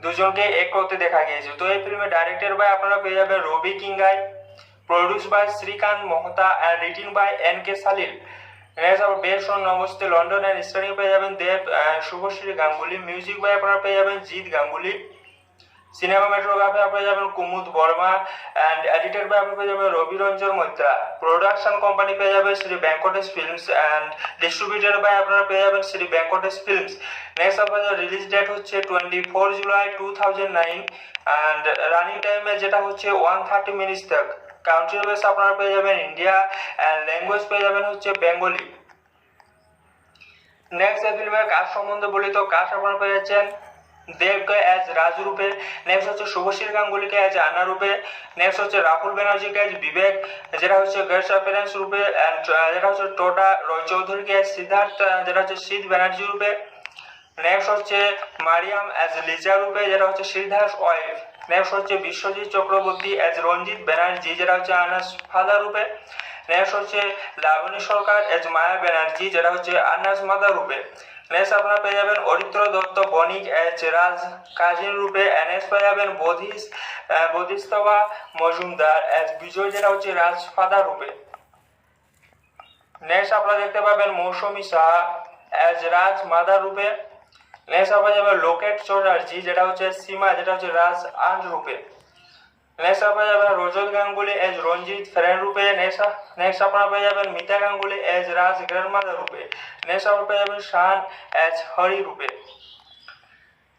দুজনকে এক করতে দেখা গিয়েছে। তো এই ফিল্মের ডাইরেক্টর বাই আপনারা পেয়ে যাবেন রবি Kinagi, produce by Shrikant Mohta and written by NK Salil. Next আবার based on namaste London and starring পেয়ে যাবেন দেব শুভশ্রী গাঙ্গুলি। মিউজিক বাই আপনারা পেয়ে যাবেন জিৎ গাঙ্গুলি। সিনেমাটোগ্রাফি আপনারা যাবেন Kumud Verma, and edited by আপনারা পেয়ে যাবেন রবি রঞ্জন মৈত্রা। প্রোডাকশন কোম্পানি পেয়ে যাবে Shri Venkatesh films, and distributed by আপনারা পেয়ে যাবেন শ্রী ভেঙ্কটেশ ফিল্মস। নেক্সট আপনাদের রিলিজ ডেট হচ্ছে 24 জুলাই 2009, অ্যান্ড রানিং টাইমে যেটা হচ্ছে 130 মিনিটস তক। কান্ট্রি বেস আপনারা পেয়ে যাবেন ইন্ডিয়া, অ্যান্ড ল্যাঙ্গুয়েজ পেয়ে যাবেন হচ্ছে বেঙ্গলি। নেক্সট এই ফিল্মের কাজ সম্বন্ধে বলি, তো কাজ আপনারা পেয়ে যাচ্ছেন দেবকে অ্যাজ রাজু রূপে, নেক্সট হচ্ছে শুভশ্রী গাঙ্গুলিকে অ্যাজ আন্না রূপে, নেক্সট হচ্ছে রাহুল ব্যানার্জিকে অ্যাজ বিবেক, যেটা হচ্ছে গেস্ট অ্যাপিয়ারেন্স রূপে, অ্যান্ড যেটা হচ্ছে টোটা রয় চৌধুরীকে অ্যাজ সিদ্ধার্থ, যেটা হচ্ছে সিদ্ধ ব্যানার্জি রূপে, নেক্সট হচ্ছে মারিয়াম অ্যাজ লিজা রূপে, যেটা হচ্ছে শ্রীধাস ওয়াইফ, নেক্সট হচ্ছে বিশ্বজিৎ চক্রবর্তী অ্যাজ রঞ্জিত ব্যানার্জি, যেটা হচ্ছে আনাস ফাদার রূপে, নেক্সট হচ্ছে লাবণী সরকার এজ মায়া ব্যানার্জি, যেটা হচ্ছে আনাস মাদার রূপে। নেক্সট আপনারা পেয়ে যাবেন অরিত্র দত্ত বণিক এজ রাজ কাজিন রূপে, নেক্সট পেয়ে যাবেন বোধিস্তবা মজুমদার এজ বিজয়, যেটা হচ্ছে রাজ ফাদার রূপে। নেক্সট আপনারা দেখতে পাবেন মৌসুমী সাহা এজ রাজ মাদার রূপে। নেক্সট আপনারা যাবেন লোকেট চ্যাটার্জি, যেটা হচ্ছে সীমা, যেটা হচ্ছে রাজ আন্ট রূপে। নেক্সট আপনারা যাবেন রজত গাঙ্গুলি এজ রঞ্জিত ফ্রেন্ড রূপে। নেক্সট আপনারা পেয়ে যাবেন মিতা গাঙ্গুলি এজ রাজ গ্র্যান্ডমাদার রূপে। নেক্সট আপনারা পেয়ে যাবেন শান এজ হরি রূপে।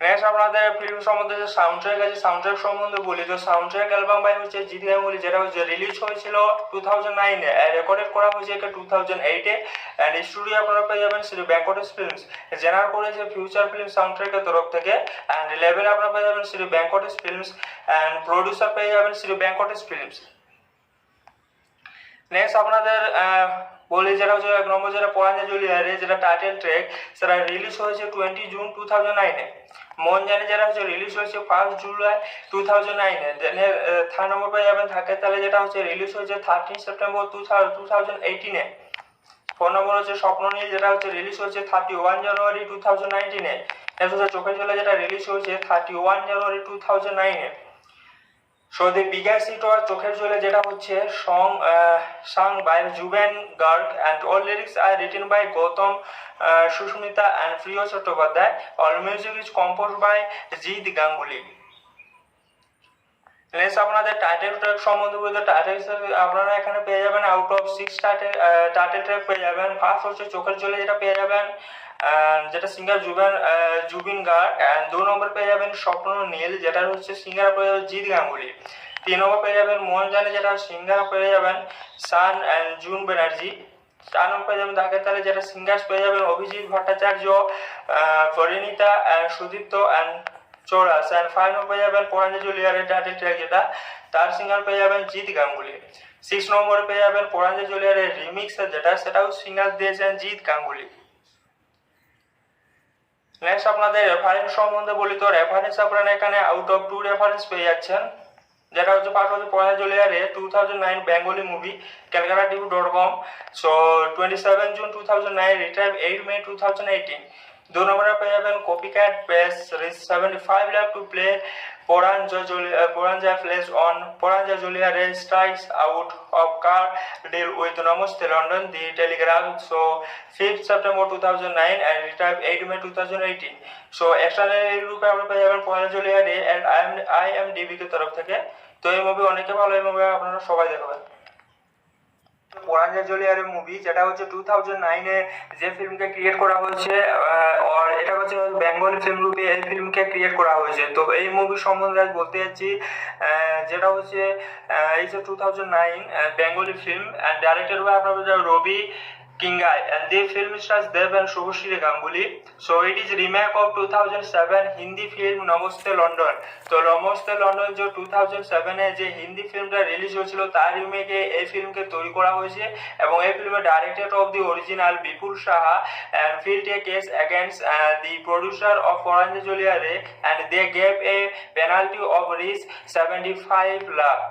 নেক্সট আপনাদের ফিল্ম সম্বন্ধে যে সাউন্ডট্র্যাক আছে, সাউন্ডট্র্যাক সম্বন্ধে বলি, তো সাউন্ডট্র্যাক অ্যালবাম বাই হচ্ছে জিৎ গাঙ্গুলি, যেটা হচ্ছে রিলিজ হয়েছিল 2009 এ, রেকর্ডেড করা হয়েছে 2008 এ, অ্যান্ড স্টুডিও আপনারা পেয়ে যাবেন শ্রী ভেঙ্কটেশ ফিল্মস, জেনারেট করেছে ফিউচার ফিল্ম সাউন্ডট্র্যাকের তরফ থেকে, অ্যান্ড লেভেল আপনারা পেয়ে যাবেন Shri Venkatesh films, and producer পেয়ে যাবেন শ্রী ভেঙ্কটেশ ফিল্মস। নেক্সট আপনাদের বলি, যেটা হচ্ছে 1 নম্বর যেটা পরাঞ্জলি জুলিয়ারে, যেটা টাইটেল ট্র্যাক, সেটা রিলিজ হয়েছে 20 জুন 2009 এ। মন জানে যেটা হচ্ছে রিলিজ হয়েছে 1 জুলাই 2009 এ। দেন 3 নম্বর পেয়ে যাবেন থাকে তাহলে, যেটা হচ্ছে রিলিজ হয়েছে 13 সেপ্টেম্বর 2018 এ। 4 নম্বর হচ্ছে স্বপ্ন নীল, যেটা হচ্ছে রিলিজ হয়েছে 31 জানুয়ারি 2019-এ। নেক্সট হচ্ছে চোখের জলে, যেটা রিলিজ হয়েছে 31 জানুয়ারি 2009-এ। So the bigger hit was চোখের জলে, যেটা হচ্ছে sung by Juben Garg and all lyrics are written by Gautam Susmita and Priya Chattopadhyay. All music is composed by Jeet Ganguly. Next আপনাদের টাইটেল ট্র্যাক সম্বন্ধে বলতে, টাইটেল আপনারা এখানে পেয়ে যাবেন আউট অফ 6 টাইটেল ট্র্যাক পেয়ে যাবেন। ফার্স্ট হচ্ছে চোখের জলে, যেটা পেয়ে যাবেন যেটা সিঙ্গার জুবিন গার্গ, অ্যান্ড 2 নম্বর পেয়ে যাবেন স্বপ্ন নীল, যেটা হচ্ছে সিঙ্গার পেয়ে যাবেন জিৎ গাঙ্গুলি। 3 নম্বর পেয়ে যাবেন মন জানে, যেটা সিঙ্গার পেয়ে যাবেন Shaan and June Banerjee. 4 number পেয়ে যাবেন ধাকের তালে, যেটা সিঙ্গার্স পেয়ে যাবেন Abhijeet Bhattacharya, Parineeta and Sudipta and চৌরাস। And 5 number পেয়ে যাবেন পরাঞ্জলিয়ারের টাইটেল ট্র্যাক, যেটা তার সিঙ্গার পেয়ে যাবেন জিৎ গাঙ্গুলি। 6 নম্বরে পেয়ে যাবেন পরাঞ্জলিয়ারের রিমিক্স, সেটাও সিঙ্গার দিয়েছেন জিৎ গাঙ্গুলি। নেক্সট আপনাদের রেফারেন্স সম্বন্ধে বলি, তো রেফারেন্স আপনারা এখানে আউট অফ 2 রেফারেন্স পেয়ে যাচ্ছেন, যেটা হচ্ছে ফার্স্ট হচ্ছে পরাঞ্জলিয়ারে 2009 Bengali movie calculative.com, so 27 June 2009, return 8 May 2018। 2 নম্বরে পেয়ে যাবেন copycat base rich 75 lakh to play Poranjaliare strikes out of car deal with Namaste London, The Telegraph, so 5th September 2009 and retired 8 May 2018। so external রূপে আমরা পেয়ে যাবেন পরাঞ্জলিয়ারে and IMDb কে তরফ থেকে। তো এই মুভি অনেকে ভালো, এই মুভি আপনারা সবাই দেখবেন। পরাঞ্জলিয়ারের মুভি, যেটা হচ্ছে 2009-এ যে ফিল্মকে ক্রিয়েট করা হয়েছে, আর এটা হচ্ছে বেঙ্গলি ফিল্ম রূপে এই ফিল্মকে ক্রিয়েট করা হয়েছে। তো এই মুভি সম্বন্ধে আজ বলতে যাচ্ছি, যেটা হচ্ছে এই যে 2009 Bengali film and directed by আপনার Ravi Kingai, and the film stars Dev and Shubhashri Ganguly. So it is remake of 2007 Hindi film namaste London. তো নমস্তে লন্ডন যে 2007-এ যে হিন্দি ফিল্মটা রিলিজ হয়েছিল, তার রিমেকে এই ফিল্মকে তৈরি করা হয়েছে, এবং এই ফিল্মের director of the original Bipul Saha and filed a case against the producer of Poranjaliare, and they gave a penalty of Rs 75 lakh.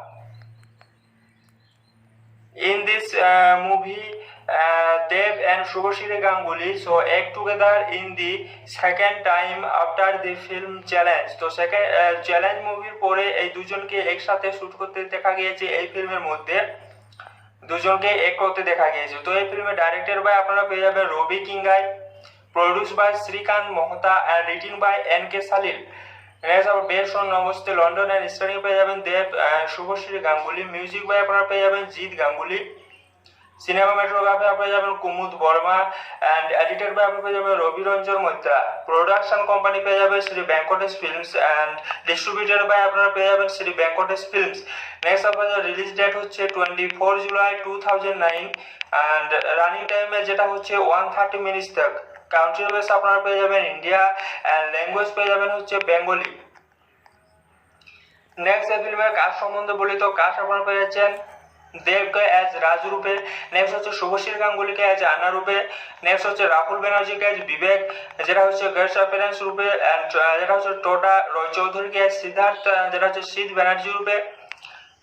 In this movie, Dev and Shubhashri Ganguly so act together in the second time after the film challenge. তো সেকেন্ড চ্যালেঞ্জ মুভির পরে এই দুজনকে একসাথে শুট করতে দেখা গিয়েছে, এই ফিল্মের মধ্যে দুজনকে এক করতে দেখা গিয়েছে। তো এই ফিল্মের ডাইরেক্টর বাই আপনারা পেয়ে যাবেন রবি Kinagi, produce by Shrikant Mohta and written by NK Salil. Next আবার based on namaste London and starring পেয়ে যাবেন দেব শুভশ্রী গাঙ্গুলি। মিউজিক বাই আপনারা পেয়ে যাবেন জিৎ গাঙ্গুলি। সিনেমাটোগ্রাফি পেয়ে যাবেন Kumud Verma, and edited by আপনি পেয়ে যাবেন রবি রঞ্জন মৈত্রা। প্রোডাকশন কোম্পানি পেয়ে যাবে Shri Venkatesh films, and distributed by আপনারা পেয়ে যাবেন শ্রী ভেঙ্কটেশ ফিল্মস। নেক্সট আপনাদের রিলিজ ডেট হচ্ছে 24 জুলাই 2009, অ্যান্ড রানিং টাইমে যেটা হচ্ছে 130 মিনিটস তক। কান্ট্রি বেস আপনারা পেয়ে যাবেন ইন্ডিয়া, অ্যান্ড ল্যাঙ্গুয়েজ পেয়ে যাবেন হচ্ছে বেঙ্গলি। নেক্সট এই ফিল্মের কাজ সম্বন্ধে বলি, তো কাজ আপনারা পেয়ে যাচ্ছেন দেবকে অ্যাজ রাজু রূপে, নেক্সট হচ্ছে শুভশ্রী গাঙ্গুলিকে অ্যাজ আন্না রূপে, নেক্সট হচ্ছে রাহুল ব্যানার্জিকে অ্যাজ বিবেক, যেটা হচ্ছে গেস্ট অ্যাপিয়ারেন্স রূপে, অ্যান্ড যেটা হচ্ছে টোটা রয় চৌধুরীকে অ্যাজ সিদ্ধার্থ, যেটা হচ্ছে শীত ব্যানার্জি রূপে,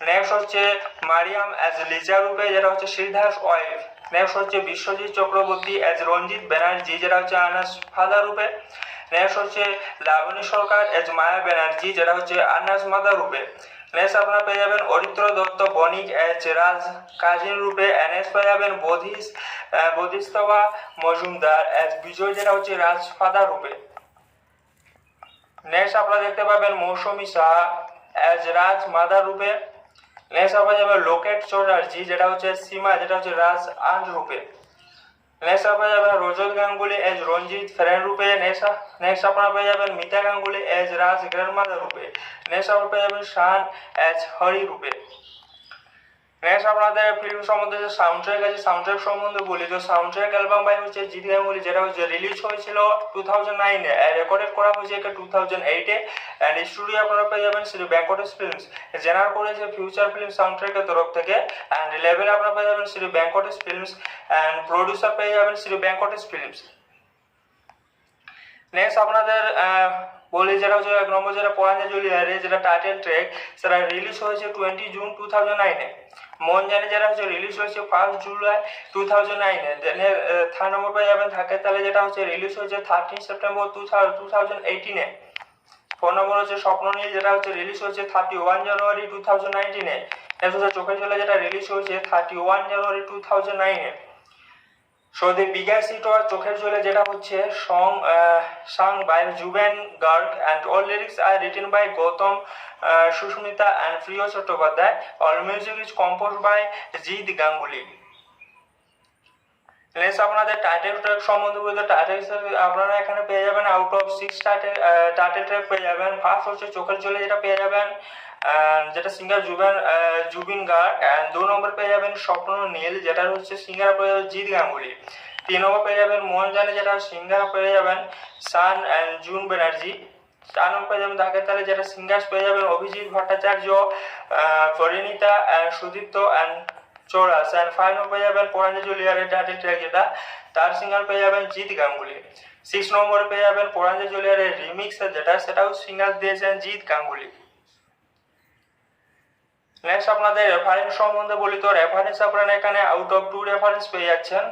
নেক্সট হচ্ছে মারিয়াম অ্যাজ লিজা রূপে, যেটা হচ্ছে শ্রীধাস ওয়াইফ, নেক্সট হচ্ছে বিশ্বজিৎ চক্রবর্তী অ্যাজ রঞ্জিত ব্যানার্জি, যেটা হচ্ছে আনাস ফাদার রূপে, নেক্সট হচ্ছে লাবণী সরকার অ্যাজ মায়া ব্যানার্জি, যেটা হচ্ছে আনাস মাদার রূপে। নেক্সট আপনারা পেয়ে যাবেন অরিত্র দত্ত বণিক অ্যাজ রাজ কাজিন রূপে, নেক্সট পেয়ে যাবেন বোধিস্তবা মজুমদার অ্যাজ বিজয়, যেটা হচ্ছে রাজ ফাদার রূপে। নেক্সট আপনারা দেখতে পাবেন মৌসুমী সাহা অ্যাজ রাজ মাদার রূপে। নেক্সট আপনারা যাবেন লোকেট চ্যাটার্জি, যেটা হচ্ছে সীমা, যেটা হচ্ছে রাজ আন্ট রূপে। নেক্সট আপনারা যাবেন রজত গাঙ্গুলি এজ রঞ্জিত ফ্রেন্ড রূপে। নেক্সট আপনারা পেয়ে যাবেন মিতা গাঙ্গুলি এজ রাজ গ্র্যান্ডমাদার রূপে। নেক্সট আপনারা পেয়ে যাবেন শান এজ হরি রূপে। নেক্সট আপনাদের ফিল্ম সম্বন্ধে যে সাউন্ড ট্র্যাক আছে, সাউন্ড ট্র্যাক সম্বন্ধে বলি, তো সাউন্ড ট্র্যাক অ্যালবাম বাই হচ্ছে জিৎ গাঙ্গুলি, যেটা হচ্ছে রিলিজ হয়েছিল 2009-এ, রেকর্ডেড করা হয়েছে 2008-এ, অ্যান্ড স্টুডিও আপনারা পেয়ে যাবেন শ্রী ভেঙ্কটেশ ফিল্মস, জেনারেট করেছে ফিউচার ফিল্ম সাউন্ড ট্র্যাকের তরফ থেকে, অ্যান্ড লেভেল আপনারা পেয়ে যাবেন Shri Venkatesh films, and producer পেয়ে যাবেন শ্রী ভেঙ্কটেশ ফিল্মস। নেক্সট আপনাদের বলি, যেটা হচ্ছে এক নম্বর যেটা পরাঞ্জলিয়ারে যেটা টাইটেল ট্র্যাক, সেটা রিলিজ হয়েছে 20 জুন 2009-এ। মন জানে যেটা হচ্ছে রিলিজ হয়েছে 1 জুলাই 2009-এ। দেন থার্ড নম্বর পেয়ে যাবেন থাকে তাহলে যেটা হচ্ছে রিলিজ হয়েছে 13 সেপ্টেম্বর 2018-এ। 4 নম্বর হচ্ছে স্বপ্ননীল যেটা হচ্ছে রিলিজ হয়েছে 31 জানুয়ারি 2019-এ। নেক্সট হচ্ছে চোখের জলে যেটা রিলিজ হয়েছে 31 জানুয়ারি 2009-এ। So the biggest hit was চোখের জলে যেটা হচ্ছে sung by Juven Garg and all lyrics are written by Gautam Sushmita and Priya Chattopadhyay. All music is composed by Jeet Ganguly. Next আপনাদের টাইটেল ট্র্যাক সম্বন্ধে বলতে টাইটেল আপনারা এখানে পেয়ে যাবেন আউট অফ 6 টাইটেল ট্র্যাক পেয়ে যাবেন। ফার্স্ট হচ্ছে চোখের জলে যেটা পেয়ে যাবেন যেটা সিঙ্গার জুবিন গার্গ, অ্যান্ড 2 নম্বর পেয়ে যাবেন স্বপ্ন নীল যেটা হচ্ছে সিঙ্গার পেয়ে যাবেন জিৎ গাঙ্গুলি। 3 নম্বর পেয়ে যাবেন মন জানে যেটা সিঙ্গার পেয়ে যাবেন Shaan and June Banerjee. 4 number পেয়ে যাবেন ঢাকের তালে যেটা সিঙ্গার্স পেয়ে যাবেন Abhijeet Bhattacharya, Parineeta and Sudipta and চৌরাস। And 5 number পেয়ে যাবেন পরাঞ্জলি জুলিয়ারের টাইটেল ট্র্যাক যেটা তার সিঙ্গার পেয়ে যাবেন জিৎ গাঙ্গুলি। 6 নম্বরে পেয়ে যাবেন পরাঞ্জলি জুলিয়ারের রিমিক্স যেটা সেটাও সিঙ্গার দিয়েছেন জিৎ গাঙ্গুলি। নেক্সট আপনাদের রেফারেন্স সম্বন্ধে বলি তো রেফারেন্স আপনারা এখানে আউট অফ 2 রেফারেন্স পেয়ে যাচ্ছেন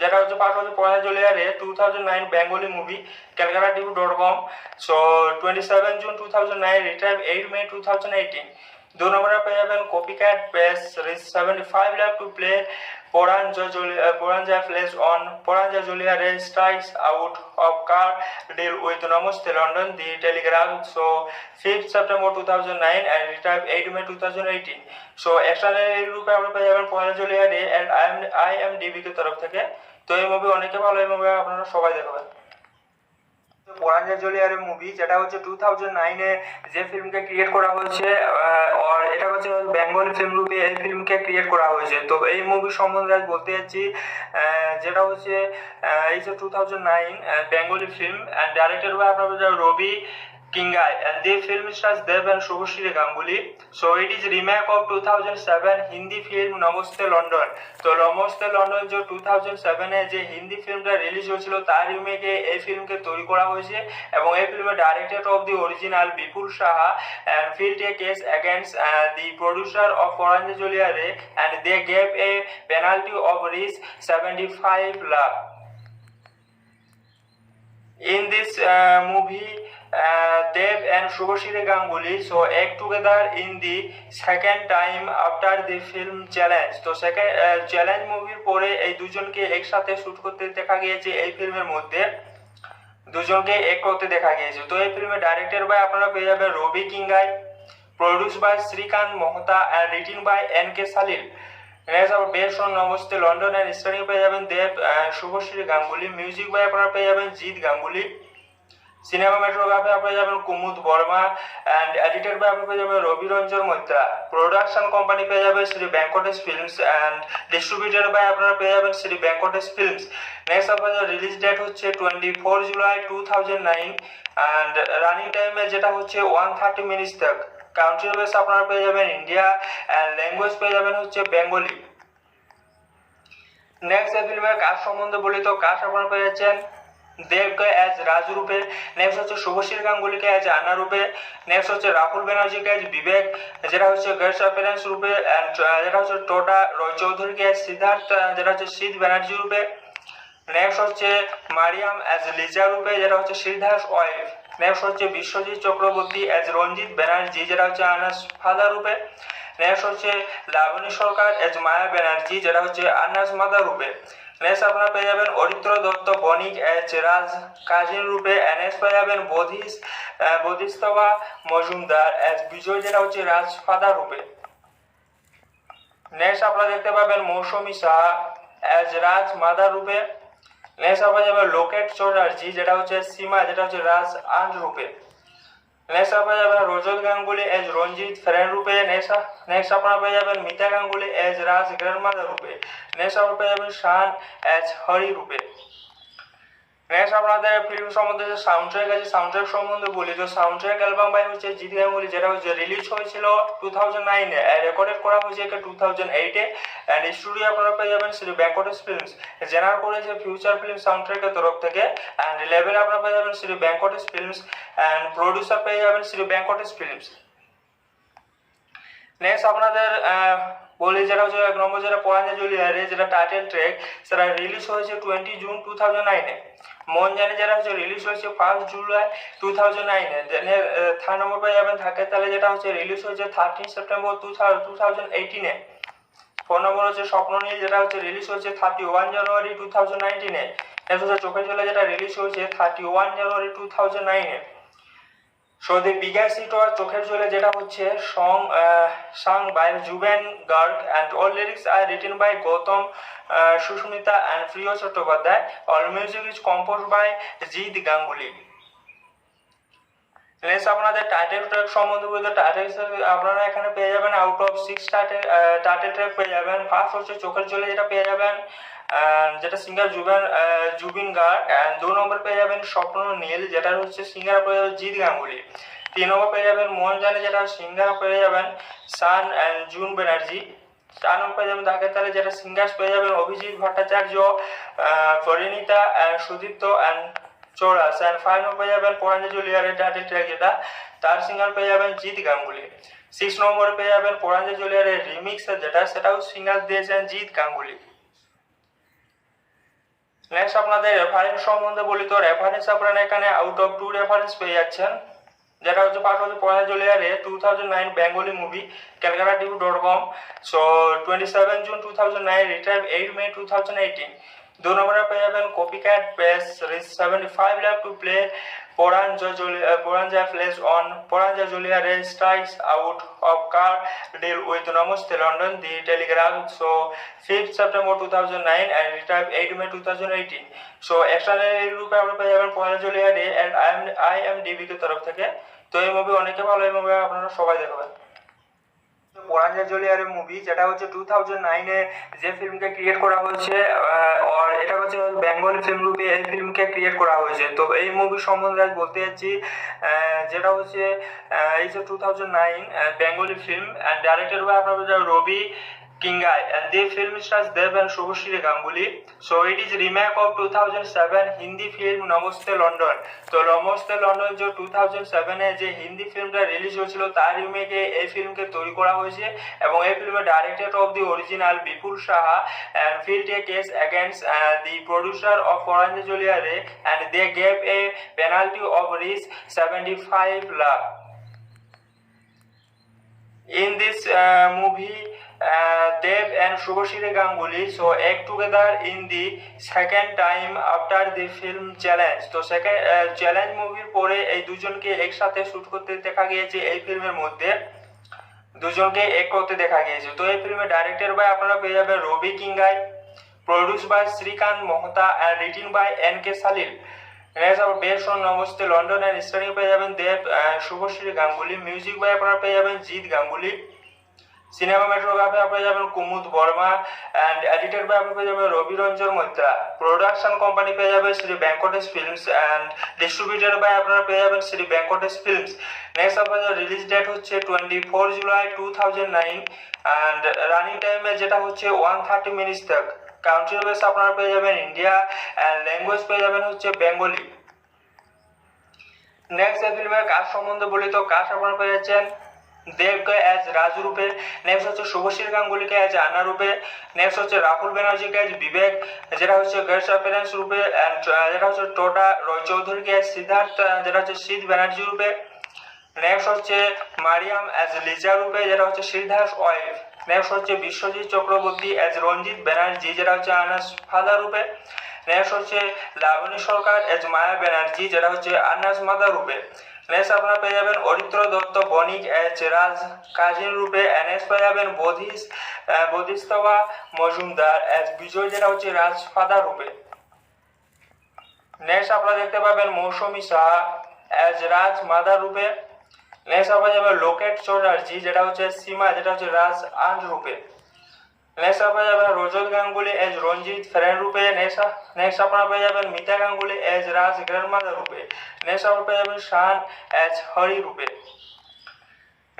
যেটা হচ্ছে পার্ট হচ্ছে পরাঞ্জলি জুলিয়ারের 2009 Bengali movie calcutta.com। So 27 June 2009 return 8 May 2018। 2 নম্বরে পেয়ে যাবেন copycat base 75 lakh to play Poranja plays on Poranja Juliare strikes out of car deal with Namaste London, The Telegraph. So 5th September 2009 and retired 8 May 2018. So external রূপে আমরা পেয়ে যাবেন Poranja Juliare and IMDb কে তরফ থেকে। তো এই মুভি অনেকে ভালো, এই মুভি আপনারা সবাই দেখবেন। পরাঞ্জলি জুলিয়ারের মুভি যেটা হচ্ছে 2009-এ যে ফিল্মকে ক্রিয়েট করা হয়েছে আর এটা হচ্ছে বেঙ্গলি ফিল্ম রূপে এই ফিল্মকে ক্রিয়েট করা হয়েছে। তো এই মুভি সম্বন্ধে আজ বলতে যাচ্ছি যেটা হচ্ছে এই যে 2009 Bengali film and directed by আপনার Ravi Kingai, and the film stars Dev and Shubhashri Ganguly. So it is remake of 2007 Hindi film Namaste London. তো নমস্তে লন্ডন যে 2007-এ যে হিন্দি ফিল্মটা রিলিজ হয়েছিল তার রিমেকে এই ফিল্মকে তৈরি করা হয়েছে এবং এই ফিল্মের director of the original Bipul Saha and filed a case against the producer of Poranja Juliare and they gave a penalty of Rs 75 lakh. In this movie Dev and Shubhashri Ganguly so act together in the second time after the film Challenge. তো সেকেন্ড চ্যালেঞ্জ মুভির পরে এই দুজনকে একসাথে শুট করতে দেখা গিয়েছে এই ফিল্মের মধ্যে দুজনকে এক করতে দেখা গিয়েছে। তো এই ফিল্মের ডাইরেক্টর বাই আপনারা পেয়ে যাবেন রবি Kinagi, produce by Shrikant Mohta and written by NK Salil. Next আবার based on namaste London and starring পেয়ে যাবেন দেব শুভশ্রী গাঙ্গুলি। মিউজিক বাই আপনারা পেয়ে যাবেন জিৎ গাঙ্গুলি। সিনেমাটোগ্রাফি আপনারা যাবেন Kumud Verma and edited by আপনারা পেয়ে যাবেন রবি রঞ্জন মৈত্রা। প্রোডাকশন কোম্পানি পেয়ে যাবে Shri Venkatesh films and distributed by আপনারা পেয়ে যাবেন শ্রী ভেঙ্কটেশ ফিল্মস। নেক্সট আপনাদের রিলিজ ডেট হচ্ছে 24 জুলাই 2009 অ্যান্ড রানিং টাইমে যেটা হচ্ছে 130 মিনিটস তক। কান্ট্রি বেস আপনারা পেয়ে যাবেন ইন্ডিয়া অ্যান্ড ল্যাঙ্গুয়েজ পেয়ে যাবেন হচ্ছে বেঙ্গলি। নেক্সট এই ফিল্মের কাজ সম্বন্ধে বলি তো কাজ আপনারা পেয়ে যাচ্ছেন দেবকে অ্যাজ রাজু রূপে, নেক্সট হচ্ছে শুভশ্রী গাঙ্গুলিকে অ্যাজ আন্না রূপে, নেক্সট হচ্ছে রাহুল ব্যানার্জিকে অ্যাজ বিবেক যেটা হচ্ছে গেস্ট অ্যাপিয়ারেন্স রূপে, অ্যান্ড যেটা হচ্ছে টোটা রয় চৌধুরীকে অ্যাজ সিদ্ধার্থ যেটা হচ্ছে সিদ্ধ ব্যানার্জি রূপে, নেক্সট হচ্ছে মারিয়াম অ্যাজ লিজা রূপে যেটা হচ্ছে শ্রীধাস ওয়াইফ, নেক্সট হচ্ছে বিশ্বজিৎ চক্রবর্তী অ্যাজ রঞ্জিত ব্যানার্জি যেটা হচ্ছে আনাস ফাদার রূপে, নেক্সট হচ্ছে লাবণী সরকার এজ মায়া ব্যানার্জি যেটা হচ্ছে আনাস মাদার রূপে। নেক্সট আপনারা পেয়ে যাবেন অরিত্র দত্ত বণিক এজ রাজ কাজিন রূপে, নেক্সট পেয়ে যাবেন বোধিস্তবা মজুমদার এজ বিজয় যেটা হচ্ছে রাজ ফাদার রূপে। নেক্সট আপনারা দেখতে পাবেন মৌসুমী সাহা এজ রাজ মাদার রূপে, নেক্সট আপনারা যাবেন লোকেট চ্যাটার্জি যেটা হচ্ছে সীমা যেটা হচ্ছে রাজ আন্ট রূপে, নেক্সট আপনারা যাবেন রজত গাঙ্গুলি এজ রঞ্জিত ফ্রেন্ড রূপে, নেক্সট আপনারা পেয়ে যাবেন মিতা গাঙ্গুলি এজ রাজ গ্র্যান্ডমাদার রূপে, নেক্সট আপনারা পেয়ে যাবেন শান এজ হরি রূপে। নেক্সট আপনাদের ফিল্ম সম্বন্ধে যে সাউন্ডট্র্যাক আছে সাউন্ডট্র্যাক সম্বন্ধে বলি তো সাউন্ডট্র্যাক অ্যালবাম বাই হচ্ছে জিৎ গাঙ্গুলি যেটা হচ্ছে রিলিজ হয়েছিল 2009-এ, রেকর্ডেড করা হয়েছে 2008-এ অ্যান্ড স্টুডিও আপনারা পেয়ে যাবেন শ্রী ভেঙ্কটেশ ফিল্মস, জেনারেট করেছে ফিউচার ফিল্ম সাউন্ডট্র্যাকের তরফ থেকে অ্যান্ড লেভেল আপনারা পেয়ে যাবেন Shri Venkatesh films and producer পেয়ে যাবেন শ্রী ভেঙ্কটেশ ফিল্মস। নেক্সট আপনাদের বলি যেটা হচ্ছে 1 নম্বর যেটা পরাঞ্জা জুলিয়ারে যেটা টাইটেল ট্র্যাক সেটা রিলিজ হয়েছে 20 জুন 2009-এ। মন জানে যেটা হচ্ছে রিলিজ হয়েছে 1 জুলাই 2009-এ। দেন 3 নম্বর পেয়ে যাবেন থাকে তাহলে যেটা হচ্ছে রিলিজ হয়েছে 13 সেপ্টেম্বর 2018-এ। 4 নম্বর হচ্ছে স্বপ্ন নীল যেটা হচ্ছে রিলিজ হয়েছে 31 জানুয়ারি 2019-এ। এরপর হচ্ছে চোখের জলে যেটা রিলিজ হয়েছে 31 January 2009-এ। So the biggest hit was চোখের জলে যেটা হচ্ছে sung by Juben Garg and all lyrics are written by Gautam Susmita and Priya Chattopadhyay. All music is composed by Jeet Ganguly. Next আপনাদের টাইটেল ট্র্যাক সম্বন্ধে বলতে টাইটেল আপনারা এখানে পেয়ে যাবেন আউট অফ 6 টাইটেল ট্র্যাক পেয়ে যাবেন। ফার্স্ট হচ্ছে চোখের জলে যেটা পেয়ে যাবেন যেটা সিঙ্গার জুবিন গার্গ, অ্যান্ড 2 নম্বর পেয়ে যাবেন স্বপ্ন নীল যেটা হচ্ছে সিঙ্গার পেয়ে যাবেন জিৎ গাঙ্গুলি। 3 নম্বর পেয়ে যাবেন মন জানে যেটা সিঙ্গার পেয়ে যাবেন Shaan and June Banerjee. 4 number পেয়ে যাবেন ধাকের তালে যেটা সিঙ্গার্স পেয়ে যাবেন Abhijeet Bhattacharya, Parineeta and Sudipta and চৌরাস। And 5 number পেয়ে যাবেন পরাঞ্জা জুলিয়ারের টাইটেল ট্র্যাক যেটা তার সিঙ্গার পেয়ে যাবেন জিৎ গাঙ্গুলি। 6 নম্বরে পেয়ে যাবেন পরাঞ্জা জুলিয়ারের রিমিক্স যেটা সেটাও সিঙ্গার দিয়েছেন জিৎ গাঙ্গুলি। নেক্সট আপনাদের রেফারেন্স সম্বন্ধে বলি তো রেফারেন্স আপনারা এখানে আউট অফ 2 রেফারেন্স পেয়ে যাচ্ছেন। যেটা হচ্ছে ফার্স্ট হচ্ছে পরাঞ্জা জুলিয়ারে 2009 Bengali movie calcutta.com, so 27 June 2009, return 8 May 2018। 2 নম্বরে পেয়ে যাবেন copycat press reach 75 lakh to play Poranja plays on Poranja Juliare strikes out of car deal with Namaste London, The Telegraph, so 5th September 2009 and retired 8 May 2018. So external রূপে আমরা পেয়ে যাবেন পরাঞ্জা জুলিয়ারে and IMDb কে তরফ থেকে। তো এই মুভি অনেকে ভালো, এই মুভি আপনারা সবাই দেখবেন। পরাঞ্জা জুলিয়ারের মুভি যেটা হচ্ছে 2009-এ যে ফিল্মকে ক্রিয়েট করা হয়েছে আর এটা হচ্ছে বেঙ্গলি ফিল্ম রূপে এই ফিল্মকে ক্রিয়েট করা হয়েছে। তো এই মুভি সম্বন্ধে আজ বলতে যাচ্ছি যেটা হচ্ছে এই যে 2009 Bengali film and directed by আপনার Ravi Kingai, and the film stars Dev and Shubhashri Ganguly. So it is remake of 2007 Hindi film namaste London. তো নমস্তে লন্ডন যে 2007-এ যে হিন্দি ফিল্মটা রিলিজ হয়েছিল তার রিমেকে এই ফিল্মকে তৈরি করা হয়েছে এবং এই ফিল্মের director of the original Bipul Saha and filed a case against the producer of Poranja Juliare and they gave a penalty of Rs 75 lakh. In this movie Dev and Shubhashri Ganguly so act together in the second time after the film challenge. তো সেকেন্ড চ্যালেঞ্জ মুভির পরে এই দুজনকে একসাথে শুট করতে দেখা গিয়েছে। এই ফিল্মের মধ্যে দুজনকে এক করতে দেখা গিয়েছে। তো এই ফিল্মের ডাইরেক্টর বাই আপনারা পেয়ে যাবেন রবি Kinagi, produce by Shrikant Mohta and written by NK Salil. Next আবার based on namaste London and starring পেয়ে যাবেন দেব শুভশ্রী গাঙ্গুলি। মিউজিক বাই আপনারা পেয়ে যাবেন জিৎ গাঙ্গুলি। সিনেমাটোগ্রাফি আপনারা যাবেন Kumud Verma and edited by আপনারা পেয়ে যাবেন রবি রঞ্জন মৈত্রা। প্রোডাকশন কোম্পানি পেয়ে যাবে Shri Venkatesh films and distributed by আপনারা পেয়ে যাবেন শ্রী ভেঙ্কটেশ ফিল্মস। নেক্সট আপনাদের রিলিজ ডেট হচ্ছে 24 জুলাই 2009 অ্যান্ড রানিং টাইমে যেটা হচ্ছে 130 মিনিটস তক। কান্ট্রি বেস আপনারা পেয়ে যাবেন ইন্ডিয়া অ্যান্ড ল্যাঙ্গুয়েজ পেয়ে যাবেন হচ্ছে বেঙ্গলি। নেক্সট এই ফিল্মের কাজ সম্বন্ধে বলি তো কাজ আপনারা পেয়ে যাচ্ছেন দেবকে অ্যাজ রাজু রূপে, নেক্সট হচ্ছে শুভশ্রী গাঙ্গুলিকে অ্যাজ আন্না রূপে, নেক্সট হচ্ছে রাহুল ব্যানার্জিকে অ্যাজ বিবেক যেটা হচ্ছে গেস্ট অ্যাপিয়ারেন্স রূপে, অ্যান্ড যেটা হচ্ছে টোটা রয় চৌধুরীকে অ্যাজ সিদ্ধার্থ যেটা হচ্ছে সিদ্ধ ব্যানার্জি রূপে, নেক্সট হচ্ছে মারিয়াম অ্যাজ লিজা রূপে যেটা হচ্ছে সিদ্ধার্থ ওয়াইফ, নেক্সট হচ্ছে বিশ্বজিৎ চক্রবর্তী অ্যাজ রঞ্জিত ব্যানার্জি যেটা হচ্ছে আনাস ফাদার রূপে, নেক্সট হচ্ছে লাবণী সরকার অ্যাজ মায়া ব্যানার্জি যেটা হচ্ছে আনাস মাদার রূপে। নেক্সট আপনারা পেয়ে যাবেন অরিত্র দত্ত বণিক অ্যাজ রাজ কাজিন রূপে, নেক্সট পেয়ে যাবেন বোধিস্তবা মজুমদার অ্যাজ বিজয় যেটা হচ্ছে রাজ ফাদার রূপে। নেক্সট আপনারা দেখতে পাবেন মৌসুমী সাহা অ্যাজ রাজ মাদার রূপে, নেক্সট আপনারা যাবেন লোকেট চ্যাটার্জি যেটা হচ্ছে সীমা যেটা হচ্ছে রাজ আন্ট রূপে, নেক্সট আপনারা যাবেন রজত গাঙ্গুলি এজ রঞ্জিত ফ্রেন্ড রূপে, নেক্সট আপনারা পেয়ে যাবেন মিতা গাঙ্গুলি এজ রাজ গ্র্যান্ডমাদার রূপে, নেক্সট আপনারা পেয়ে যাবেন শান এজ হরি রূপে।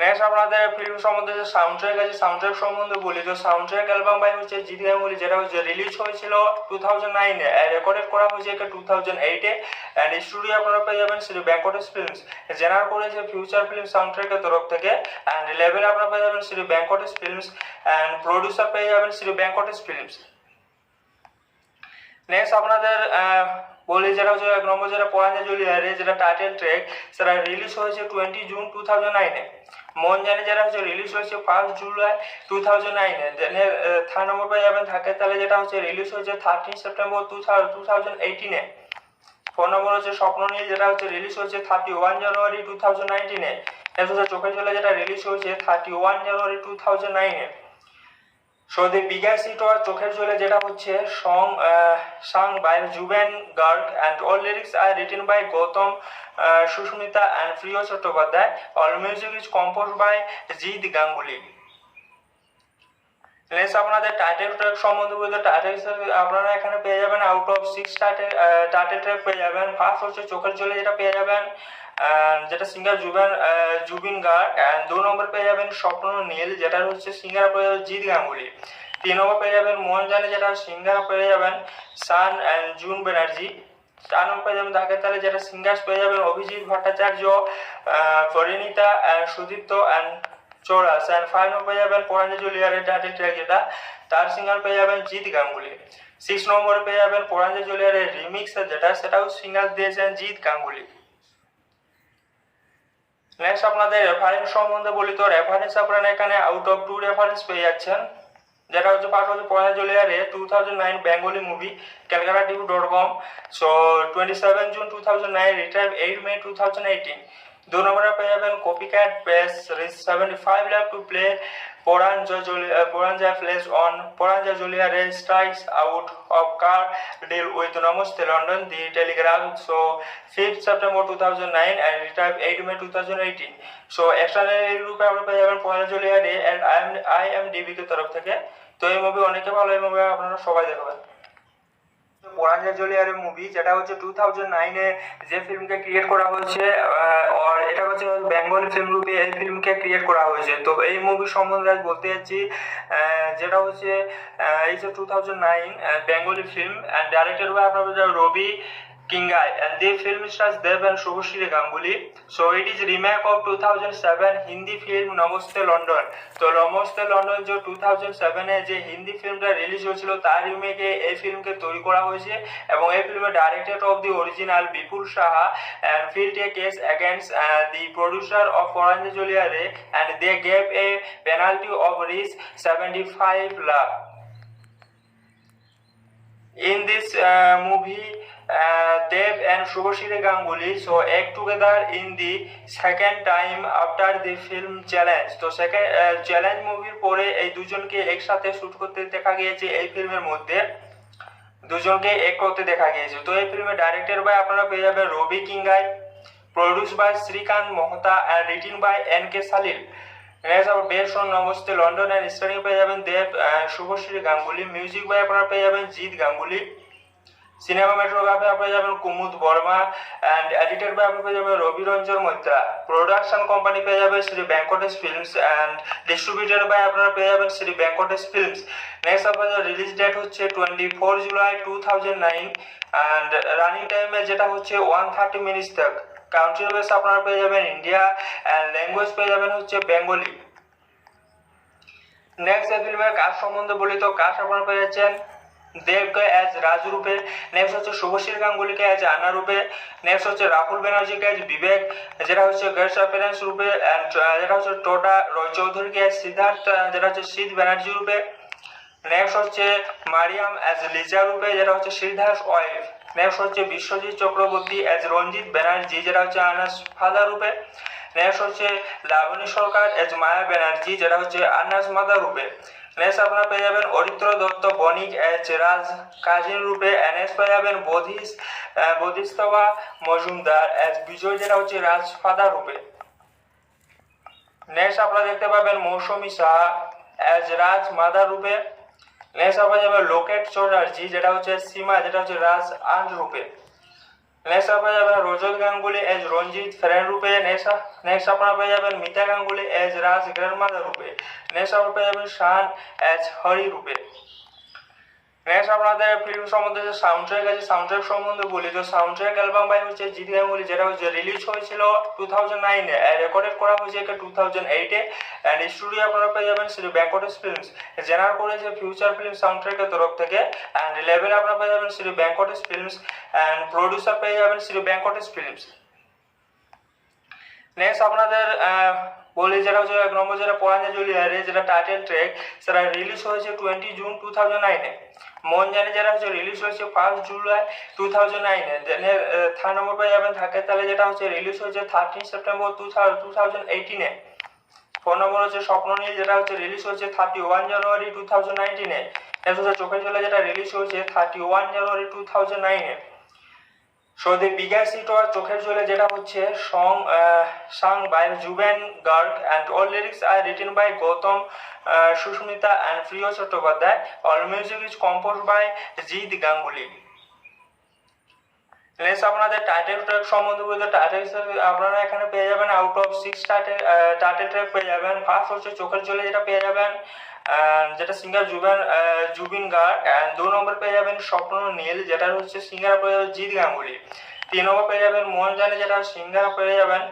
নেক্সট আপনাদের ফিল্ম সম্বন্ধে যে সাউন্ড ট্র্যাক আছে, সাউন্ড ট্র্যাক সম্বন্ধে বলি তো সাউন্ড ট্র্যাক অ্যালবাম বাই হচ্ছে জিৎ গাঙ্গুলি, যেটা হচ্ছে রিলিজ হয়েছিল 2009-এ, রেকর্ডেড করা হয়েছে 2008-এ, অ্যান্ড স্টুডিও আপনারা পেয়ে যাবেন শ্রী ভেঙ্কটেশ ফিল্মস, জেনারেট করেছে ফিউচার ফিল্ম সাউন্ড ট্র্যাকের তরফ থেকে, অ্যান্ড লেভেল আপনারা পেয়ে যাবেন Shri Venkatesh films, and producer পেয়ে যাবেন শ্রী ভেঙ্কটেশ ফিল্মস। নেক্সট আপনাদের বলি যেটা হচ্ছে এক নম্বর যেটা পরাঞ্জা জুলিয়ারে, যেটা টাইটেল ট্র্যাক, সেটা রিলিজ হয়েছে 20 জুন 2009-এ। মন জানে যেটা হচ্ছে রিলিজ হয়েছে 1 জুলাই 2009-এ। দেন থার্ড নম্বর পেয়ে যাবেন থাকে তাহলে, যেটা হচ্ছে রিলিজ হয়েছে 13 সেপ্টেম্বর 2018-এ। ফোর নম্বর হচ্ছে স্বপ্ন নীল, যেটা হচ্ছে রিলিজ হয়েছে 31 জানুয়ারি 2019-এ। নেক্সট হচ্ছে চোখের জলে, যেটা রিলিজ হয়েছে 31 জানুয়ারি 2009-এ। So the bigger hit was চোখের জলে, যেটা হচ্ছে sung by Zubeen Garg, and all lyrics are written by Gautam Susmita and Priyo Chattopadhyay. All music is compose by Jeet Ganguly. Next আপনাদের টাইটেল ট্র্যাক সম্বন্ধে বলতে, টাইটেল আপনারা এখানে পেয়ে যাবেন আউট অফ 6 টাইটেল ট্র্যাক পেয়ে যাবেন। ফার্স্ট হচ্ছে চোখের জলে, যেটা পেয়ে যাবেন যেটা সিঙ্গার জুবিন গার্গ, অ্যান্ড 2 নম্বর পেয়ে যাবেন স্বপ্ন নীল, যেটা হচ্ছে সিঙ্গার পেয়ে যাবেন জিৎ গাঙ্গুলি। 3 নম্বর পেয়ে যাবেন মন জানে, যেটা সিঙ্গার পেয়ে যাবেন Shaan and June Banerjee. 4 number পেয়ে যাবেন ধাকের তালে, যেটা সিঙ্গার্স পেয়ে যাবেন Abhijeet Bhattacharya, Parineeta and Sudipta and চৌরাস। And 5 number পেয়ে যাবেন পরাঞ্জা জুলিয়ারের টাইটেল ট্র্যাক, যেটা তার সিঙ্গার পেয়ে যাবেন জিৎ গাঙ্গুলি। 6 নম্বরে পেয়ে যাবেন পরাঞ্জা জুলিয়ারের রিমিক্স, সেটাও সিঙ্গার দিয়েছেন জিৎ গাঙ্গুলি। নেক্সট আপনাদের রেফারেন্স সম্বন্ধে বলি তো, রেফারেন্স আপনারা এখানে আউট অফ 2 রেফারেন্স পেয়ে যাচ্ছেন, যেটা হচ্ছে ফার্স্ট হচ্ছে পরাঞ্জা জুলিয়ারে 2009 Bengali movie calcutta.com, so 27 June 2009, return 8 May 2018। 2 নম্বরে পেয়ে যাবেন copycat press, reach 75 lakh to play Poranja plays on Poranja Juliare strikes out of car deal with Namaste London, The Telegraph, so 5th September 2009 and retired 8 May 2018. So external রূপে আমরা পেয়ে যাবেন পরাঞ্জা জুলিয়ারে and IMDb কে তরফ থেকে। তো এই মুভি অনেকে ভালো, এই মুভি আপনারা সবাই দেখবেন। পরাঞ্জা জুলিয়ারের মুভি, যেটা হচ্ছে 2009-এ যে ফিল্মকে ক্রিয়েট করা হয়েছে, আর এটা হচ্ছে বেঙ্গলি ফিল্ম রূপে এই ফিল্মকে ক্রিয়েট করা হয়েছে। তো এই মুভি সম্বন্ধে আজ বলতে যাচ্ছি, যেটা হচ্ছে এই যে 2009 Bengali film, and directed by আপনার Ravi Kingai, and the film stars Dev and Shubhashri Ganguly. So it is remake of 2007 Hindi film namaste London. তো নমস্তে লন্ডন যে 2007-এ যে হিন্দি ফিল্মটা রিলিজ হয়েছিল, তার রিমেকে এই ফিল্মকে তৈরি করা হয়েছে, এবং এই ফিল্মের director of the original Bipul Saha, and filed a case against the producer of Poranja Juliare, and they gave a penalty of Rs 75 lakh. In this movie, Dev and Shubhashri Ganguly so act together in the second time after the film Challenge. তো সেকেন্ড চ্যালেঞ্জ মুভির পরে এই দুজনকে একসাথে শুট করতে দেখা গিয়েছে, এই ফিল্মের মধ্যে দুজনকে এক করতে দেখা গিয়েছে। তো এই ফিল্মের ডাইরেক্টর বাই আপনারা পেয়ে যাবেন রবি Kinagi, produce by Shrikant Mohta, and written by NK Salil. Next আবার based on namaste London, and starring পেয়ে যাবেন দেব শুভশ্রী গাঙ্গুলি। মিউজিক বাই আপনারা পেয়ে যাবেন জিৎ গাঙ্গুলি। সিনেমাটোগ্রাফি আপনারা যাবেন Kumud Verma, and edited by আপনারা পেয়ে যাবেন রবি রঞ্জন মৈত্রা। প্রোডাকশন কোম্পানি পেয়ে যাবে Shri Venkatesh films, and distributed by আপনারা পেয়ে যাবেন শ্রী ভেঙ্কটেশ ফিল্মস। নেক্সট আপনাদের রিলিজ ডেট হচ্ছে 24 জুলাই 2009, অ্যান্ড রানিং টাইমে যেটা হচ্ছে 130 মিনিটস তক। কান্ট্রি বেস আপনারা পেয়ে যাবেন ইন্ডিয়া, অ্যান্ড ল্যাঙ্গুয়েজ পেয়ে যাবেন হচ্ছে বেঙ্গলি। নেক্সট এই ফিল্মের কাজ সম্বন্ধে বলি তো, কাজ আপনারা পেয়ে যাচ্ছেন দেবকে অ্যাজ রাজু রূপে, নেক্সট হচ্ছে শুভশ্রী গাঙ্গুলিকে অ্যাজ আন্না রূপে, নেক্সট হচ্ছে রাহুল ব্যানার্জিকে অ্যাজ বিবেক, যেটা হচ্ছে গেস্ট অ্যাপিয়ারেন্স রূপে, অ্যান্ড যেটা হচ্ছে টোটা রয় চৌধুরীকে অ্যাজ সিদ্ধার্থ, যেটা হচ্ছে শীত ব্যানার্জি রূপে, নেক্সট হচ্ছে মারিয়াম অ্যাজ লিজা রূপে, যেটা হচ্ছে শ্রীধাস ওয়াইফ, নেক্সট হচ্ছে বিশ্বজিৎ চক্রবর্তী অ্যাজ রঞ্জিত ব্যানার্জি, যেটা হচ্ছে আনাস ফাদার রূপে, নেক্সট হচ্ছে লাবণী সরকার অ্যাজ মায়া ব্যানার্জি, যেটা হচ্ছে আনাস মাদার রূপে। নেক্সট আপনারা পেয়ে যাবেন অরিত্র দত্ত বণিক অ্যাজ রাজ কাজিন রূপে, নেক্সট পেয়ে যাবেন বোধিস্তবা মজুমদার অ্যাজ বিজয়, যেটা হচ্ছে রাজ ফাদার রূপে। নেক্সট আপনারা দেখতে পাবেন মৌসুমী সাহা অ্যাজ রাজ মাদার রূপে। নেক্সট আপনারা যাবেন লোকেট চ্যাটার্জি, যেটা হচ্ছে সীমা, যেটা হচ্ছে রাজ আন্ট রূপে। নেক্সট আপনারা যাবেন রজত গাঙ্গুলি এজ রঞ্জিত ফ্রেন্ড রূপে। নেক্সট আপনারা পেয়ে যাবেন মিতা গাঙ্গুলি এজ রাজ গ্র্যান্ডমাদার রূপে। নেক্সট আপনারা পেয়ে যাবেন শান এজ হরি রূপে। নেক্সট আপনাদের ফিল্ম সম্বন্ধে যে সাউন্ড ট্র্যাক আছে, সাউন্ড ট্র্যাক সম্বন্ধে বলি তো সাউন্ড ট্র্যাক অ্যালবাম বাই হচ্ছে জিৎ গাঙ্গুলি, যেটা হচ্ছে রিলিজ হয়েছিল 2009-এ, রেকর্ডেড করা হয়েছে 2008-এ, অ্যান্ড স্টুডিও আপনারা পেয়ে যাবেন শ্রী ভেঙ্কটেশ ফিল্মস, জেনারেট করেছে ফিউচার ফিল্ম সাউন্ড ট্র্যাকের তরফ থেকে, অ্যান্ড লেভেল আপনারা পেয়ে যাবেন Shri Venkatesh films, and producer পেয়ে যাবেন শ্রী ভেঙ্কটেশ ফিল্মস। নেক্সট আপনাদের বলি যেটা হচ্ছে এক নম্বর যেটা পরাঞ্জা জুলিয়ারে, যেটা টাইটেল ট্র্যাক, সেটা রিলিজ হয়েছে 20 জুন 2009-এ। মন জানে যেটা হচ্ছে রিলিজ হয়েছে 1 জুলাই 2009-এ। দেন থার্ড নম্বর পেয়ে যাবেন থাকে তাহলে, যেটা হচ্ছে রিলিজ হয়েছে 13 সেপ্টেম্বর 2018-এ। ফোর নম্বর হচ্ছে স্বপ্ন নীল, যেটা হচ্ছে রিলিজ হয়েছে 31 জানুয়ারি 2019-এ। নেক্সট হচ্ছে চোখের জলে, যেটা রিলিজ হয়েছে 31 জানুয়ারি 2009-এ। So the biggest hit was চোখের জলে, যেটা হচ্ছে sung by Juven Garg, and all lyrics are written by Gautam Susmita and Priya Chattopadhyay. All music is composed by Jeet Ganguly. Next আপনাদের টাইটেল ট্র্যাক সম্বন্ধে বলতে, টাইটেল আপনারা এখানে পেয়ে যাবেন আউট অফ 6 টাইটেল ট্র্যাক পেয়ে যাবেন। ফার্স্ট হচ্ছে চোখের জলে, যেটা পেয়ে যাবেন যেটা সিঙ্গার জুবিন গার্গ, অ্যান্ড 2 নম্বর পেয়ে যাবেন স্বপ্ন নীল, যেটা হচ্ছে সিঙ্গার পেয়ে যাবেন জিৎ গাঙ্গুলি। 3 নম্বর পেয়ে যাবেন মন জানে, যেটা সিঙ্গার পেয়ে যাবেন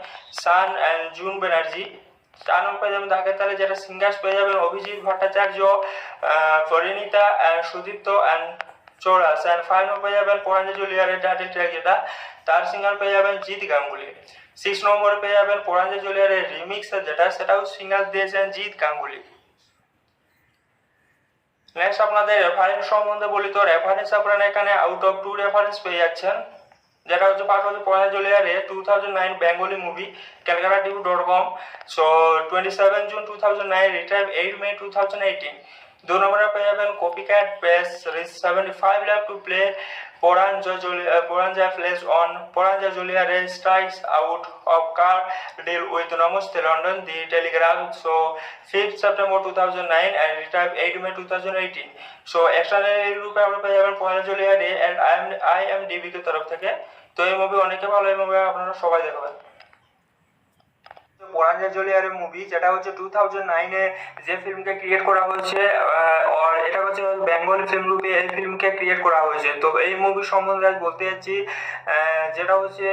Shaan and June Banerjee. 4 number পেয়ে যাবেন ধাকের তালে, যেটা সিঙ্গার্স পেয়ে যাবেন Abhijeet Bhattacharya, Parineeta and Sudipta and চৌরাস। And 5 number পেয়ে যাবেন পরাঞ্জা জুলিয়ারের টাইটেল ট্র্যাক, যেটা তার সিঙ্গার পেয়ে যাবেন জিৎ গাঙ্গুলি। 6 নম্বরে পেয়ে যাবেন পরাঞ্জা জুলিয়ারের রিমিক্স, সেটাও সিঙ্গার দিয়েছেন জিৎ গাঙ্গুলি। নেক্সট আপনাদের রেফারেন্স সম্বন্ধে বলি তো রেফারেন্স আপনারা এখানে আউট অফ 2 রেফারেন্স পেয়ে যাচ্ছেন, যেটা হচ্ছে ফার্স্ট হচ্ছে পরাঞ্জা জুলিয়ারে 2009 Bengali movie calcutta.com, so 27 June 2009, return 8 May 2018। 2 নম্বরে পেয়ে যাবেন copycat base rich 75 lakh to play Poranja plays on Poranja Juliare strikes out of car deal with Namaste London, The Telegraph, so 5th September 2009 and retired 8 May 2018. So external রূপে আমরা পেয়ে যাবেন Poranja Juliare and IMDb কে তরফ থেকে। তো এই মুভি অনেকে ভালো, এই মুভি আপনারা সবাই দেখবেন। পরাঞ্জা জুলিয়ারের মুভি, যেটা হচ্ছে 2009-এ যে ফিল্মকে ক্রিয়েট করা হয়েছে, আর এটা হচ্ছে বেঙ্গলি ফিল্ম রূপে এই ফিল্মকে ক্রিয়েট করা হয়েছে। তো এই মুভি সম্বন্ধে আজ বলতে যাচ্ছি, যেটা হচ্ছে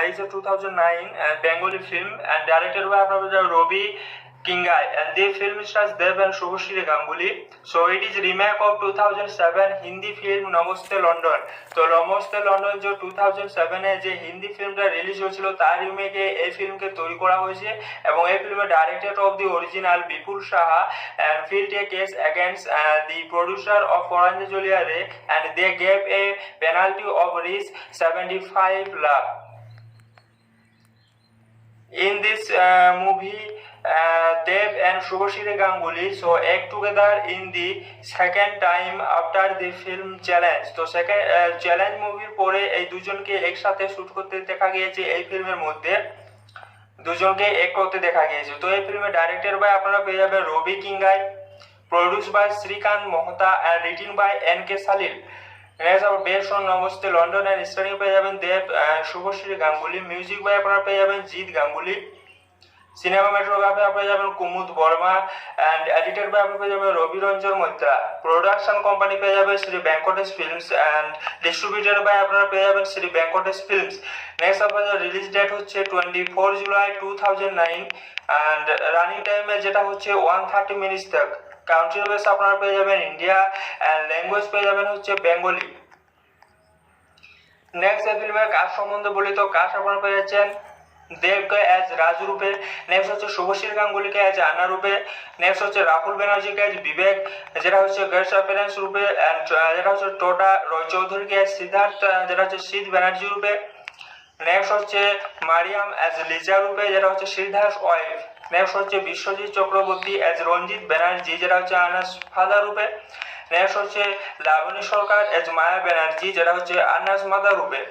এই যে 2009 Bengali film, and directed by আপনার Ravi Kingai, and the film stars Dev and Shubhashri Ganguly. So it is remake of 2007 Hindi film namaste London. তো নমস্তে লন্ডন যে 2007-এ যে হিন্দি ফিল্মটা রিলিজ হয়েছিল, তার রিমেকে এই ফিল্মকে তৈরি করা হয়েছে, এবং এই ফিল্মের director of the original Bipul Saha, and filed a case against the producer of Poranja Juliare, and they gave a penalty of Rs 75 lakh. In this movie, Dev and Shubhashri Ganguly so act together in the second time after the film challenge. তো সেকেন্ড চ্যালেঞ্জ মুভির পরে এই দুজনকে একসাথে শুট করতে দেখা গিয়েছে, এই ফিল্মের মধ্যে দুজনকে এক করতে দেখা গিয়েছে। তো এই ফিল্মের ডাইরেক্টর বাই আপনারা পেয়ে যাবেন রবি Kinagi, produce by Shrikant Mohta, and written by NK Salil. Next আবার based on namaste London, and starring পেয়ে যাবেন দেব শুভশ্রী গাঙ্গুলি। মিউজিক বাই আপনারা পেয়ে যাবেন জিৎ গাঙ্গুলি। সিনেমাটোগ্রাফি আপনারা যাবেন Kumud Verma, and edited by আপনারা পেয়ে যাবেন রবি রঞ্জন মৈত্রা। প্রোডাকশন কোম্পানি পেয়ে যাবে Shri Venkatesh films, and distributed by আপনারা পেয়ে যাবেন শ্রী ভেঙ্কটেশ ফিল্মস। নেক্সট আপনাদের রিলিজ ডেট হচ্ছে 24 জুলাই 2009, অ্যান্ড রানিং টাইমে যেটা হচ্ছে 130 মিনিটস তক। কান্ট্রি বেস আপনারা পেয়ে যাবেন ইন্ডিয়া, অ্যান্ড ল্যাঙ্গুয়েজ পেয়ে যাবেন হচ্ছে বেঙ্গলি। নেক্সট এই ফিল্মের কাজ সম্বন্ধে বলি তো কাজ আপনারা পেয়ে যাচ্ছেন দেবকে অ্যাজ রাজু রূপে, নেক্সট হচ্ছে শুভশ্রী গাঙ্গুলিকে অ্যাজ আন্না রূপে, নেক্সট হচ্ছে রাহুল ব্যানার্জিকে অ্যাজ বিবেক, যেটা হচ্ছে গেস্ট অ্যাপিয়ারেন্স রূপে, অ্যান্ড যেটা হচ্ছে টোটা রয় চৌধুরীকে অ্যাজ সিদ্ধার্থ, যেটা হচ্ছে শীত ব্যানার্জি রূপে, নেক্সট হচ্ছে মারিয়াম অ্যাজ লিজা রূপে, যেটা হচ্ছে সিদ্ধার্থ ওয়াইফ, নেক্সট হচ্ছে বিশ্বজিৎ চক্রবর্তী অ্যাজ রঞ্জিত ব্যানার্জি, যেটা হচ্ছে আনাস ফাদার রূপে, নেক্সট হচ্ছে লাবণী সরকার অ্যাজ মায়া ব্যানার্জি, যেটা হচ্ছে আনাস মাদার রূপে।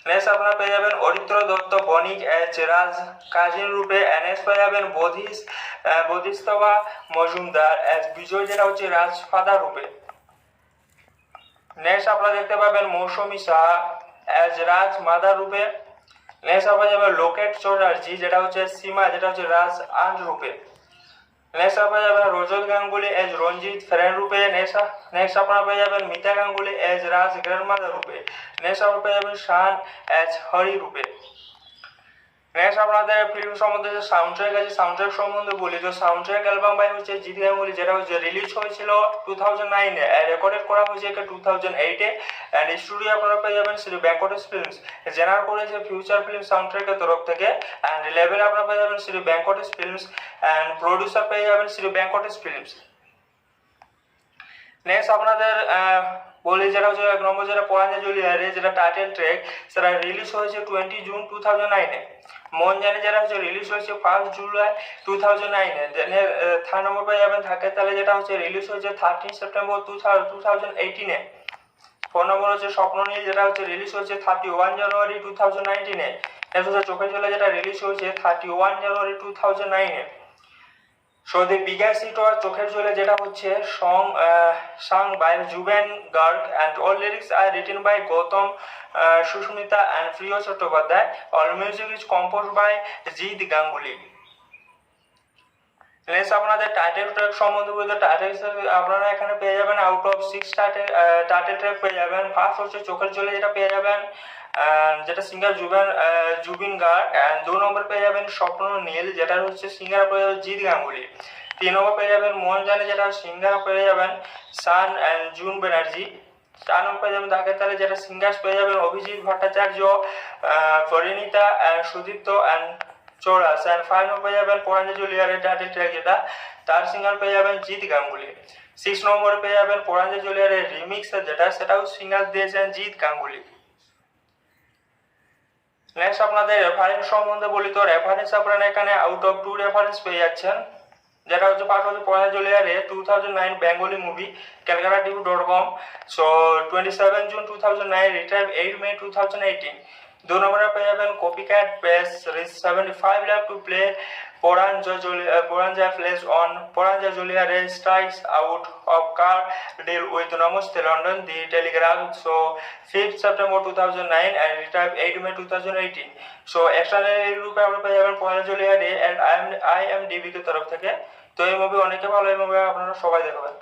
নেক্সট আপনারা পেয়ে যাবেন অরিত্র দত্ত বণিক অ্যাজ রাজ কাজিন রূপে, নেক্সট পেয়ে যাবেন বোধিস্তবা মজুমদার অ্যাজ বিজয়, যেটা হচ্ছে রাজ ফাদার রূপে। নেক্সট আপনারা দেখতে পাবেন মৌসুমী সাহা অ্যাজ রাজ মাদার রূপে। নেক্সট আপনার যাবে লোকেট চ্যাটার্জি, যেটা হচ্ছে সীমা, যেটা হচ্ছে রাজ আন্ট রূপে। নেক্সট আপনারা যাবেন রজত গাঙ্গুলি এজ রঞ্জিত ফ্রেন্ড রূপে। নেক্সট আপনারা পেয়ে যাবেন মিতা গাঙ্গুলি এজ রাজ গ্র্যান্ডমাদার রূপে। নেক্সট আপনারা পেয়ে যাবেন শান এজ হরি রূপে। নেক্সট আপনাদের ফিল্ম সম্বন্ধে যে সাউন্ড ট্র্যাক আছে, সাউন্ড ট্র্যাক সম্বন্ধে বলি তো সাউন্ড ট্র্যাক অ্যালবাম বাই হচ্ছে জিৎ গাঙ্গুলি, যেটা হচ্ছে রিলিজ হয়েছিল 2009-এ, রেকর্ডেড করা হয়েছে 2008-এ, অ্যান্ড স্টুডিও আপনারা পেয়ে যাবেন শ্রী ভেঙ্কটেশ ফিল্মস, জেনারেট করেছে ফিউচার ফিল্ম সাউন্ড ট্র্যাকের তরফ থেকে, অ্যান্ড লেভেল আপনারা পেয়ে যাবেন Shri Venkatesh films, and producer পেয়ে যাবেন শ্রী ভেঙ্কটেশ ফিল্মস। নেক্সট আপনাদের বলি যেটা হচ্ছে এক নম্বর যেটা পরাঞ্জলি রে, যেটা টাইটেল ট্র্যাক, সেটা রিলিজ হয়েছে 20 জুন 2009-এ। মন জানে যেটা হচ্ছে রিলিজ হয়েছে 1 জুলাই 2009-এ। দেন থার্ড নম্বর পেয়ে যাবেন থাকে তাহলে, যেটা হচ্ছে রিলিজ হয়েছে 13 সেপ্টেম্বর 2018-এ। 4 নম্বর হচ্ছে স্বপ্ন নীল, যেটা হচ্ছে রিলিজ হয়েছে 31 জানুয়ারি 2019-এ। নেক্সট হচ্ছে চোখের জলে, যেটা রিলিজ হয়েছে 31 জানুয়ারি 2009-এ। So the biggest hit was চোখের জলে, যেটা হচ্ছে sung by Juben Garg, and all lyrics are written by Gautam Susmita and Priya Chattopadhyay. All music is composed by Jeet Ganguly. Next আপনাদের টাইটেল ট্র্যাক সম্বন্ধে বলতে, টাইটেল আপনারা এখানে পেয়ে যাবেন আউট অফ 6 টাইটেল ট্র্যাক পেয়ে যাবেন। ফার্স্ট হচ্ছে চোখের জলে, যেটা পেয়ে যাবেন যেটা সিঙ্গার জুবিন গার্গ, অ্যান্ড 2 নম্বর পেয়ে যাবেন স্বপ্ন নীল, যেটা হচ্ছে সিঙ্গার পেয়ে যাবেন জিৎ গাঙ্গুলি। 3 নম্বর পেয়ে যাবেন মন জানে, যেটা সিঙ্গার পেয়ে যাবেন Shaan and June Banerjee. 4 number পেয়ে যাবেন ধাকের তালে, যেটা সিঙ্গার্স পেয়ে যাবেন Abhijeet Bhattacharya, Parineeta and Sudipta and চৌরাস। And 5 number পেয়ে যাবেন পরাঞ্জলি এর টাইটেল ট্র্যাক, যেটা তার সিঙ্গার পেয়ে যাবেন জিৎ গাঙ্গুলি। 6 নম্বরে পেয়ে যাবেন পরাঞ্জলি এর রিমিক্স, যেটা সেটাও সিঙ্গার দিয়েছেন জিৎ গাঙ্গুলি। নেক্সট আপনাদের রেফারেন্স সম্বন্ধে বলি তো রেফারেন্স আপনারা এখানে আউট অফ 2 রেফারেন্স পেয়ে যাচ্ছেন, যেটা হচ্ছে ফার্স্ট হচ্ছে পরাঞ্জলি এর 2009 Bengali movie calcutta.com, so 27 June 2009, return 8 May 2018। 2 নম্বরে পেয়ে যাবেন copycat base 75 lakh to play Poranja plays on Poranja Julia Ray strikes out of car deal with Namaste London, The Telegraph, so 5th September 2009 and retired 8 May 2018. So external রূপে আমরা পেয়ে যাবেন Poranja Julia Ray and IMDb কে তরফ থেকে। তো এই মুভি অনেকে ভালো, এই মুভি আপনারা সবাই দেখবেন।